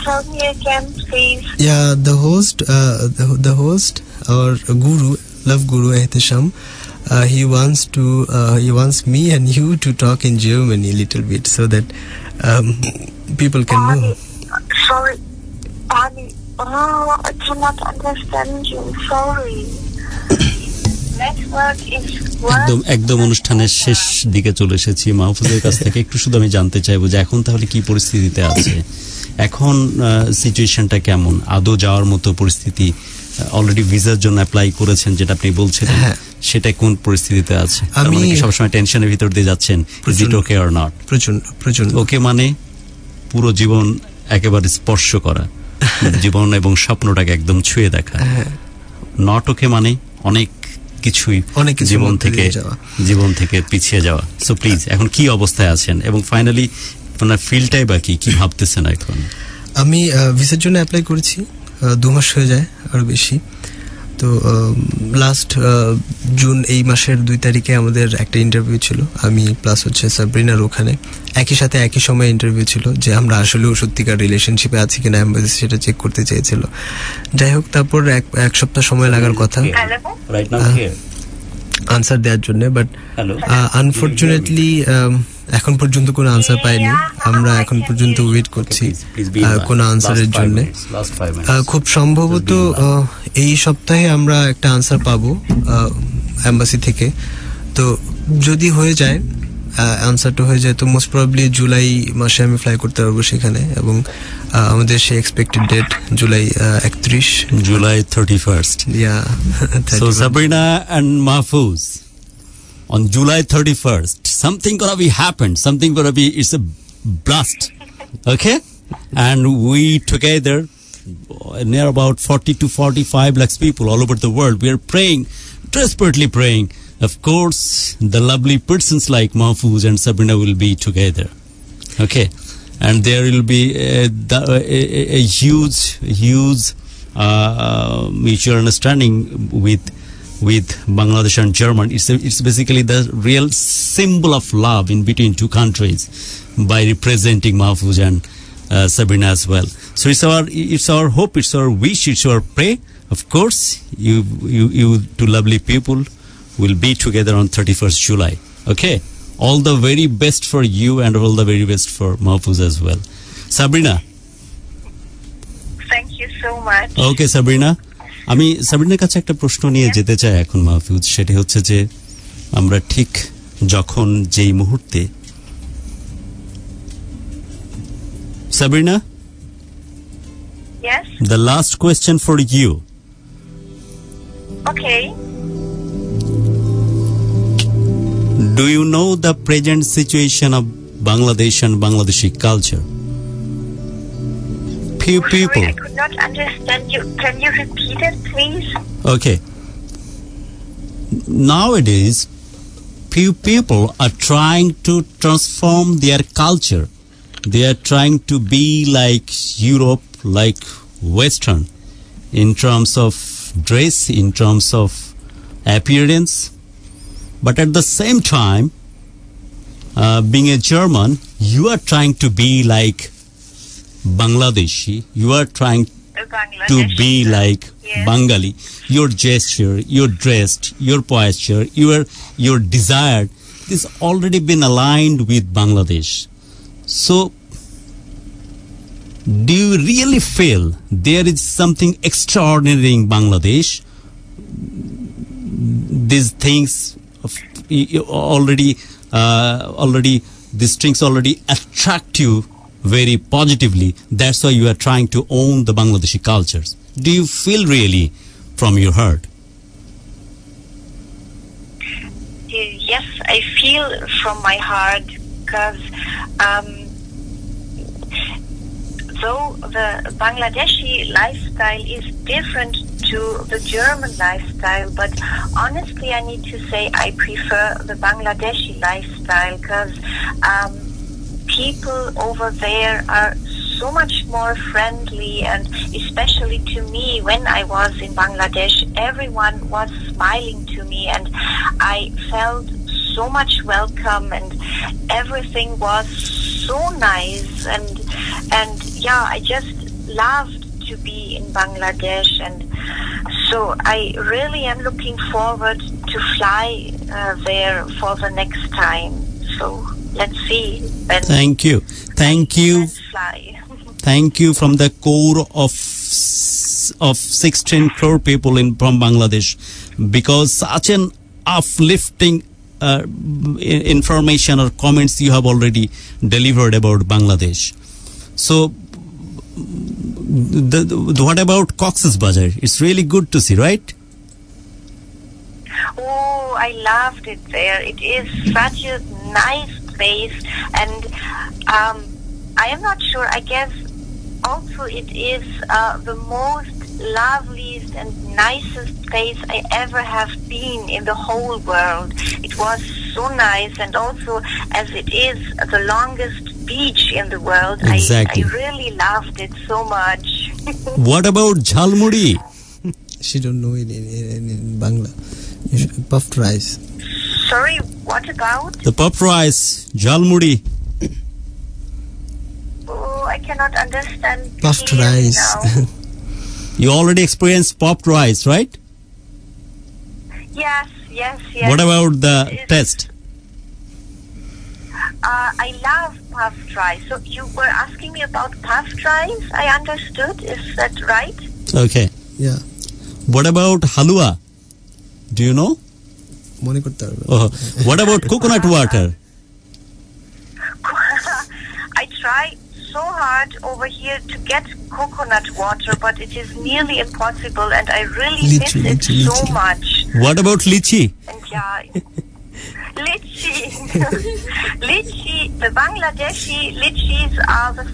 Tell me again, please. Yeah, the host, our guru, love guru Ehtisham, he wants me and you to talk in German a little bit so that people can know. Sorry, honey. Oh, I cannot understand you. Sorry. একদম অনুষ্ঠানের শেষ দিকে চলে এসেছি। মাহফুজের কাছ থেকে একটু শুধু আমি জানতে চাইবো যে এখন তাহলে কি পরিস্থিতিতে আছে, এখন সিচুয়েশনটা কেমন, আদৌ যাওয়ার মতো পরিস্থিতি? অলরেডি ভিসার জন্য অ্যাপ্লাই করেছেন যেটা আপনি বলছিলেন, সেটা কোন পরিস্থিতিতে আছে? আমি সবসময় টেনশনের ভিতর দিয়ে যাচ্ছেন, is it okay or not? প্রচন্ড ওকে মানে পুরো জীবন একেবারে স্পর্শ করা, জীবন এবং স্বপ্নটাকে একদম ছুঁয়ে দেখা। নট ওকে মানে অনেক কিছুই জীবন থেকে পিছিয়ে যাওয়া। সো প্লিজ, এখন কি অবস্থায় আছেন এবং ফাইনালি আপনার ফিলটাই বাকি, কি ভাবতেছেন এখন? আমি ভিসার জন্য অ্যাপ্লাই করেছি, 2 মাস হয়ে যায়, আরো বেশি। তো লাস্ট জুন এই মাসের 2 তারিখে আমাদের একটা ইন্টারভিউ ছিল, আমি প্লাস হচ্ছে সাবরিনার, ওখানে একই সাথে একই সময় ইন্টারভিউ ছিল, যে আমরা আসলেও সত্যিকার রিলেশনশিপে আছি কিনা এমবাসি সেটা চেক করতে চেয়েছিল। যাই হোক, তারপর এক সপ্তাহ সময় লাগার কথা আনসার দেওয়ার জন্য, বাট আনফরচুনেটলি এখন পর্যন্ত কোনো আনসার পাইনি। আমরা এখন পর্যন্ত ওয়েট করছি কোনো আনসারের জন্য। খুব সম্ভবত এই সপ্তাহে আমরা একটা আনসার পাবো এম্বাসি থেকে। তো যদি হয়ে যায় অ্যান্সারটা হয়ে যায়, তো মোস্ট প্রবাবলি জুলাই মাসে আমি ফ্লাই করতে পারবো সেখানে, এবং আমাদের সেই expected date July 31, July 31st. Yeah So Sabrina and Mahfouz, on July 31st, something gonna be happened. Something gonna be, it's a blast. Okay? And we together, near about 40 to 45 lakhs people all over the world, we are praying, desperately praying. Of course, the lovely persons like Mahfouz and Sabrina will be together. Okay? And there will be a huge mutual understanding with Bangladesh and Germany. It's basically the real symbol of love in between two countries by representing Mahfouz and Sabrina as well. So it's our hope, it's our wish, it's our prayer. Of course, you two lovely people will be together on 31st July. Okay? All the very best for you and all the very best for Mahfouz as well. Sabrina. Thank you so much. Okay, Sabrina. আমি সাবরিনার কাছে একটা প্রশ্ন নিয়ে যেতে চাই এখন মাহফুজ, সেটা হচ্ছে যে আমরা ঠিক যখন যেই মুহূর্তে Sabrina? Yes? The last question for you. Okay. Do you know the present situation of Bangladesh and Bangladeshi culture? Few people. Sorry, I could not understand you. Can you repeat it, please? Okay. Nowadays, few people are trying to transform their culture. They are trying to be like Europe, like Western, in terms of dress, in terms of appearance. But at the same time, being a German, you are trying to be like Bangladeshi. You are trying to be like Bengali. Your gesture, your dress, your posture, your desire, this already been aligned with Bangladesh. So, do you really feel there is something extraordinary in Bangladesh? These things already these things already attract you very positively. That's why you are trying to own the Bangladeshi cultures. Do you feel really from your heart? Yes, I feel from my heart, because though the Bangladeshi lifestyle is different to the German lifestyle, but honestly I need to say I prefer the Bangladeshi lifestyle, because people over there are so much more friendly, and especially to me when I was in Bangladesh, everyone was smiling to me and I felt so much welcome, and everything was so nice, and yeah, I just loved to be in Bangladesh, and so I really am looking forward to fly there for the next time. So let's see when Thank you. fly. Thank you from the core of 16 crore people from Bangladesh, because such an uplifting information or comments you have already delivered about Bangladesh. So, what about Cox's Bazar? It's really good to see, right? Oh, I loved it there. It is such a nice place, and I am not sure. I guess also it is the most loveliest and nicest place I ever have been in the whole world. It was so nice, and also as it is the longest beach in the world, Exactly. I really loved it so much. What about Jhalmuri? She don't know it in Bangla. Puffed rice. Sorry, what about? The puffed rice, Jhalmuri. Oh, I cannot understand. Puffed clearly rice. now. You already experienced puffed rice, right? Yes. What about the It's- taste? I love puffed rice. So you were asking me about puffed rice, I understood. Is that right? Okay. Yeah. What about halwa? Do you know? মনে করতে পারবে। Oh, what about coconut water? try so hard over here to get coconut water, but it is nearly impossible, and I really miss it so much. What about lychee? And yeah, lychee. Lychee, the Bangladeshi lychees are the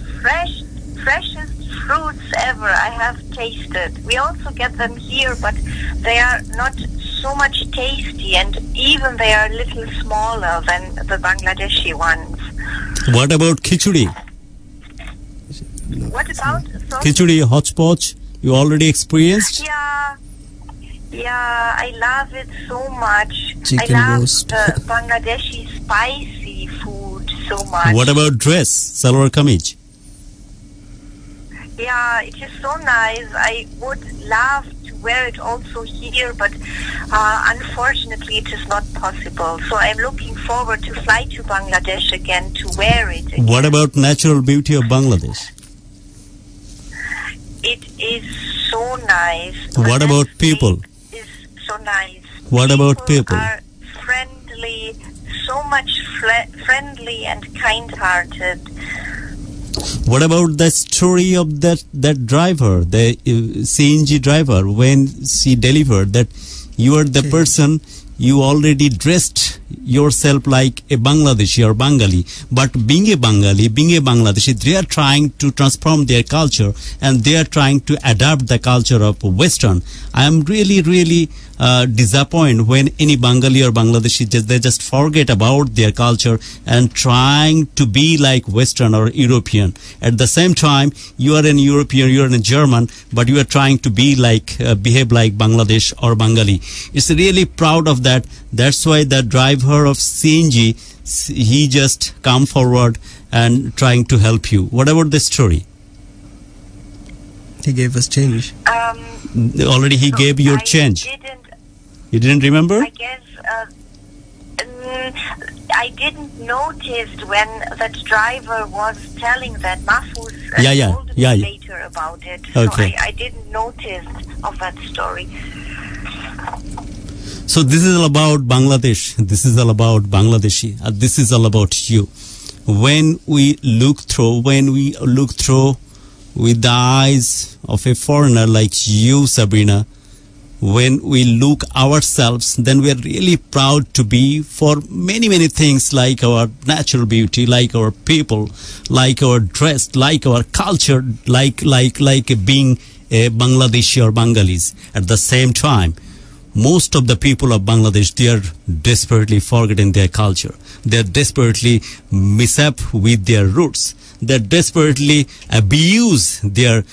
freshest fruits ever I have tasted. We also get them here, but they are not so much tasty, and even they are a little smaller than the Bangladeshi ones. What about khichdi? What about? Sorry? Khichdi, hodgepodge, you already experienced? Yeah, I love it so much. Chicken I love roast. the Bangladeshi spicy food so much. What about dress, salwar kameez? Yeah, it is so nice. I would love to wear it also here, but unfortunately it is not possible. So I'm looking forward to fly to Bangladesh again to wear it again. What about natural beauty of Bangladesh? It is so nice. What The about people? landscape is so nice. What about people? Are friendly, so much friendly and kind-hearted. What about the story of that driver, the CNG driver, when she delivered that you are the person, you already dressed yourself like a Bangladeshi or Bengali, but being a Bengali, being a Bangladeshi, they are trying to transform their culture and they are trying to adapt the culture of Western. I am really disappointed when any Bengali or Bangladeshi they just forget about their culture and trying to be like Western or European. At the same time, you are an European, you are a German, but you are trying to be like behave like Bangladesh or Bengali. It's really proud of that. That's why the driver of CNG, he just come forward and trying to help you. What about the story? He gave us change. Already he gave your change. You didn't remember? I guess I didn't notice when that driver was telling that. Mahfouz told me later about it. Okay. So I didn't notice of that story. So this is all about Bangladesh. This is all about Bangladeshi. This is all about you. When we look through with the eyes of a foreigner like you, Sabrina, when we look ourselves, then we are really proud to be for many things, like our natural beauty, like our people, like our dress, like our culture, like being a Bangladeshi or Bengalis. At the same time, most of the people of Bangladesh, they are desperately forgetting their culture. They are desperately mishap with their roots. They desperately abuse their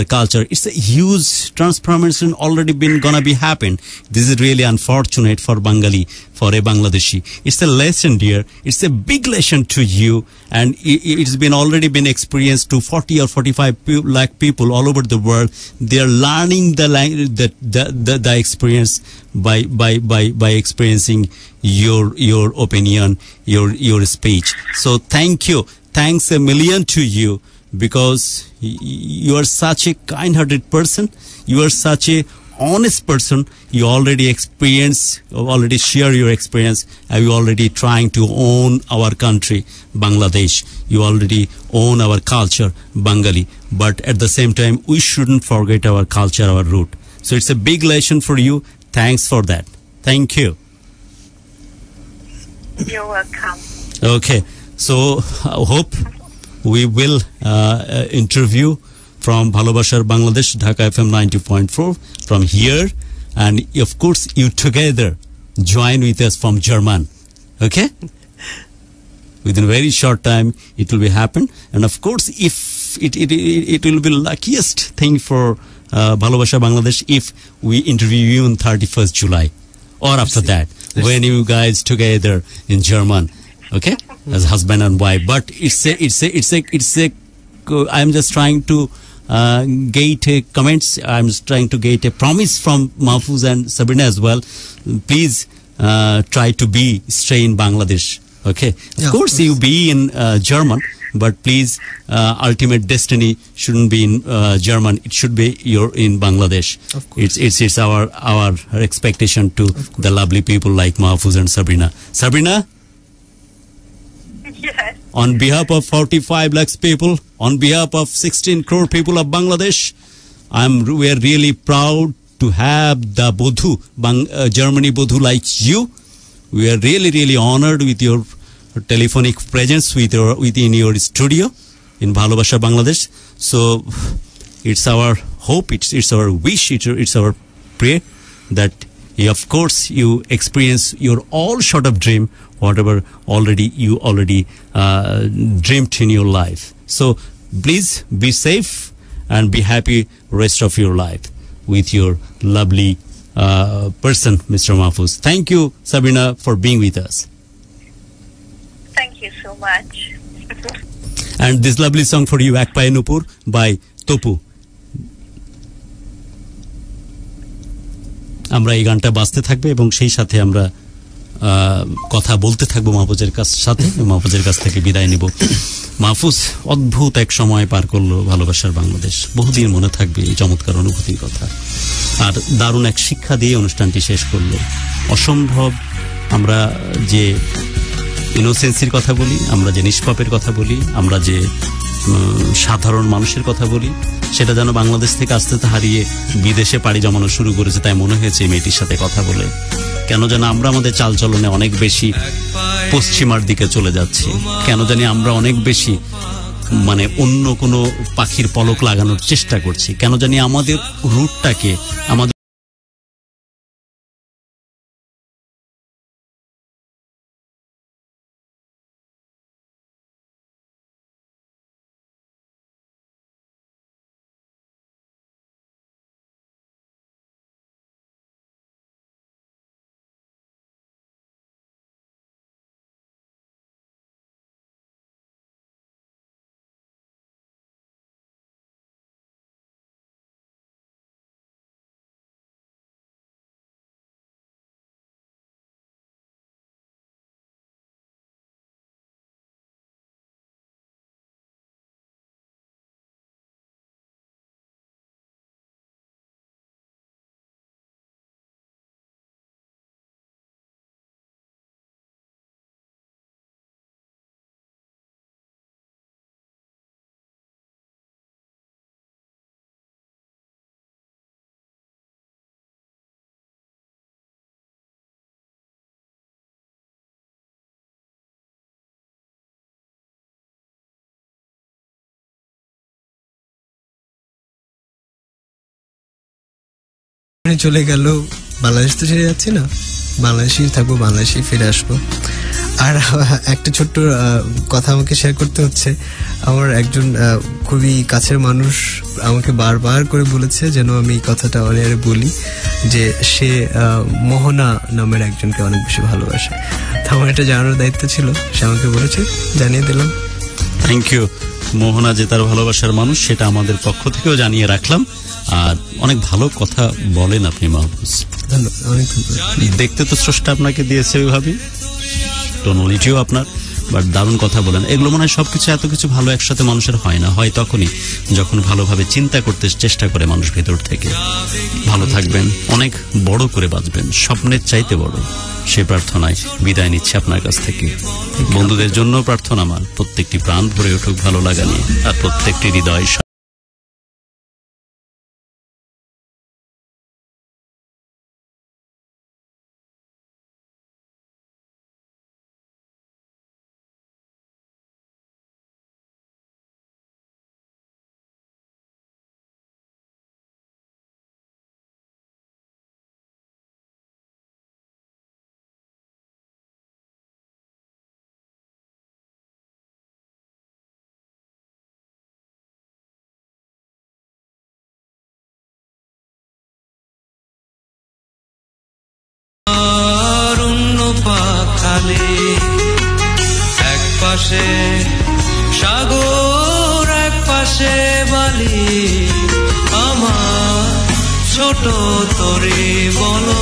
culture. It's a huge transformation already been gonna be happen. This is really unfortunate for Bengali, for a Bangladeshi. It's a lesson, dear. It's a big lesson to you, and it's been already been experienced to 40 or 45 lakh people all over the world. They are learning the experience by experiencing your opinion, your speech. So thank you. Thanks a million to you, because you are such a kind-hearted person. You are such a honest person. You already share your experience, and you already trying to own our country, Bangladesh. You already own our culture, Bengali. But at the same time, we shouldn't forget our culture, our root. So it's a big lesson for you. Thanks for that. Thank you. You're welcome. Okay. So I hope we will interview from Bhalobashar Bangladesh, Dhaka FM 90.4 from here, and of course you together join with us from German. Okay? Within a very short time it will be happen, and of course if it will be luckiest thing for Bhalobashar Bangladesh if we interview you on 31st July or after that, when you guys together in German. Okay, as husband and wife. But it's a I'm just trying to get a comments. I'm just trying to get a promise from Mahfouz and Sabrina as well. Please try to stay in Bangladesh. Okay, of course you be in German, but please ultimate destiny shouldn't be in German. It should be in Bangladesh. Of course. It's our expectation to the lovely people like Mahfouz and Sabrina. Sabrina. Yes. on behalf of 45 lakhs people, on behalf of 16 crore people of Bangladesh, we are really proud to have the Bodhu, Germany Bodhu like you. We are really, really honored with your telephonic presence within your studio in Bhalobasha, Bangladesh. So it's our hope, it's our wish, it's our prayer that of course you experience your all sort of dream, whatever you already dreamed in your life. So please be safe and be happy rest of your life with your lovely person, Mr. Mahfouz. Thank you, Sabrina, for being with us. Thank you so much. And this lovely song for you, Ek Paye Nupur by Topu. আমরা এই গানটা বাজতে থাকবে এবং সেই সাথে আমরা কথা বলতে থাকবো মাহফুজের সাথে। মাহফুজের কাছ থেকে বিদায় নিব। মাহফুজ অদ্ভুত এক সময় পার করলো ভালোবাসার বাংলাদেশ, বহুদিন মনে থাকবে এই চমৎকার অনুভূতির কথা। আর দারুণ এক শিক্ষা দিয়ে অনুষ্ঠানটি শেষ করলো। অসম্ভব আমরা যে ইনোসেন্সির কথা বলি, আমরা যে নিষ্পাপের কথা বলি, আমরা যে সাধারণ মানুষের কথা বলি, সেটা যেন বাংলাদেশ থেকে আস্তে আস্তে হারিয়ে বিদেশে পাড়ি জমানো শুরু করেছে। তাই মনে হয়েছে এই মেয়েটির সাথে কথা বলে কেন যেন আমরা আমাদের চালচলনে অনেক বেশি পশ্চিমার দিকে চলে যাচ্ছি, কেন জানি আমরা অনেক বেশি মানে অন্য কোনো পাখির পলক লাগানোর চেষ্টা করছি, কেন জানি আমাদের রুটটাকে আমাদের চলে গেল, বাংলাদেশ তো ছেড়ে যাচ্ছি না, বাংলাদেশেই থাকবো, বাংলাদেশেই ফিরে আসবো। আর একটা ছোট্ট কথা আমাকে শেয়ার করতে হচ্ছে। আমার একজন খুবই কাছের মানুষ আমাকে বারবার করে বলেছে যেন আমি এই কথাটা অনেক বলি, যে সে মোহনা নামের একজনকে অনেক বেশি ভালোবাসে। তো আমার এটা জানানোর দায়িত্ব ছিল, সে আমাকে বলেছে, জানিয়ে দিলাম। Thank you. মোহনা যে তার ভালোবাসার মানুষ, সেটা আমাদের পক্ষ থেকেও জানিয়ে রাখলাম। আর অনেক ভালো কথা বলেন আপনি মাহফুজ, ধন্যবাদ, অনেক ধন্যবাদ। দেখতে তো স্রষ্টা আপনাকে দিয়েছে ওইভাবে, টোনালিটিও আপনার, বাট দারুণ কথা বলেন। এগুলো মনে হয় সবকিছু এত কিছু ভালো একসাথে মানুষের হয় না, হয় তখনই যখন ভালোভাবে চিন্তা করতে চেষ্টা করে মানুষ ভেতর থেকে। ভালো থাকবেন, অনেক বড় করে বাঁচবেন, স্বপ্নের চাইতে বড়, সে প্রার্থনায় বিদায় নিচ্ছে আপনার কাছ থেকে। বন্ধুদের জন্য প্রার্থনা আমার, প্রত্যেকটি প্রাণ ভরে উঠুক ভালো লাগা নিয়ে, আর প্রত্যেকটি হৃদয় এক পাশে সাগর, এক পাশে বালি, আমার ছোট তরে বলো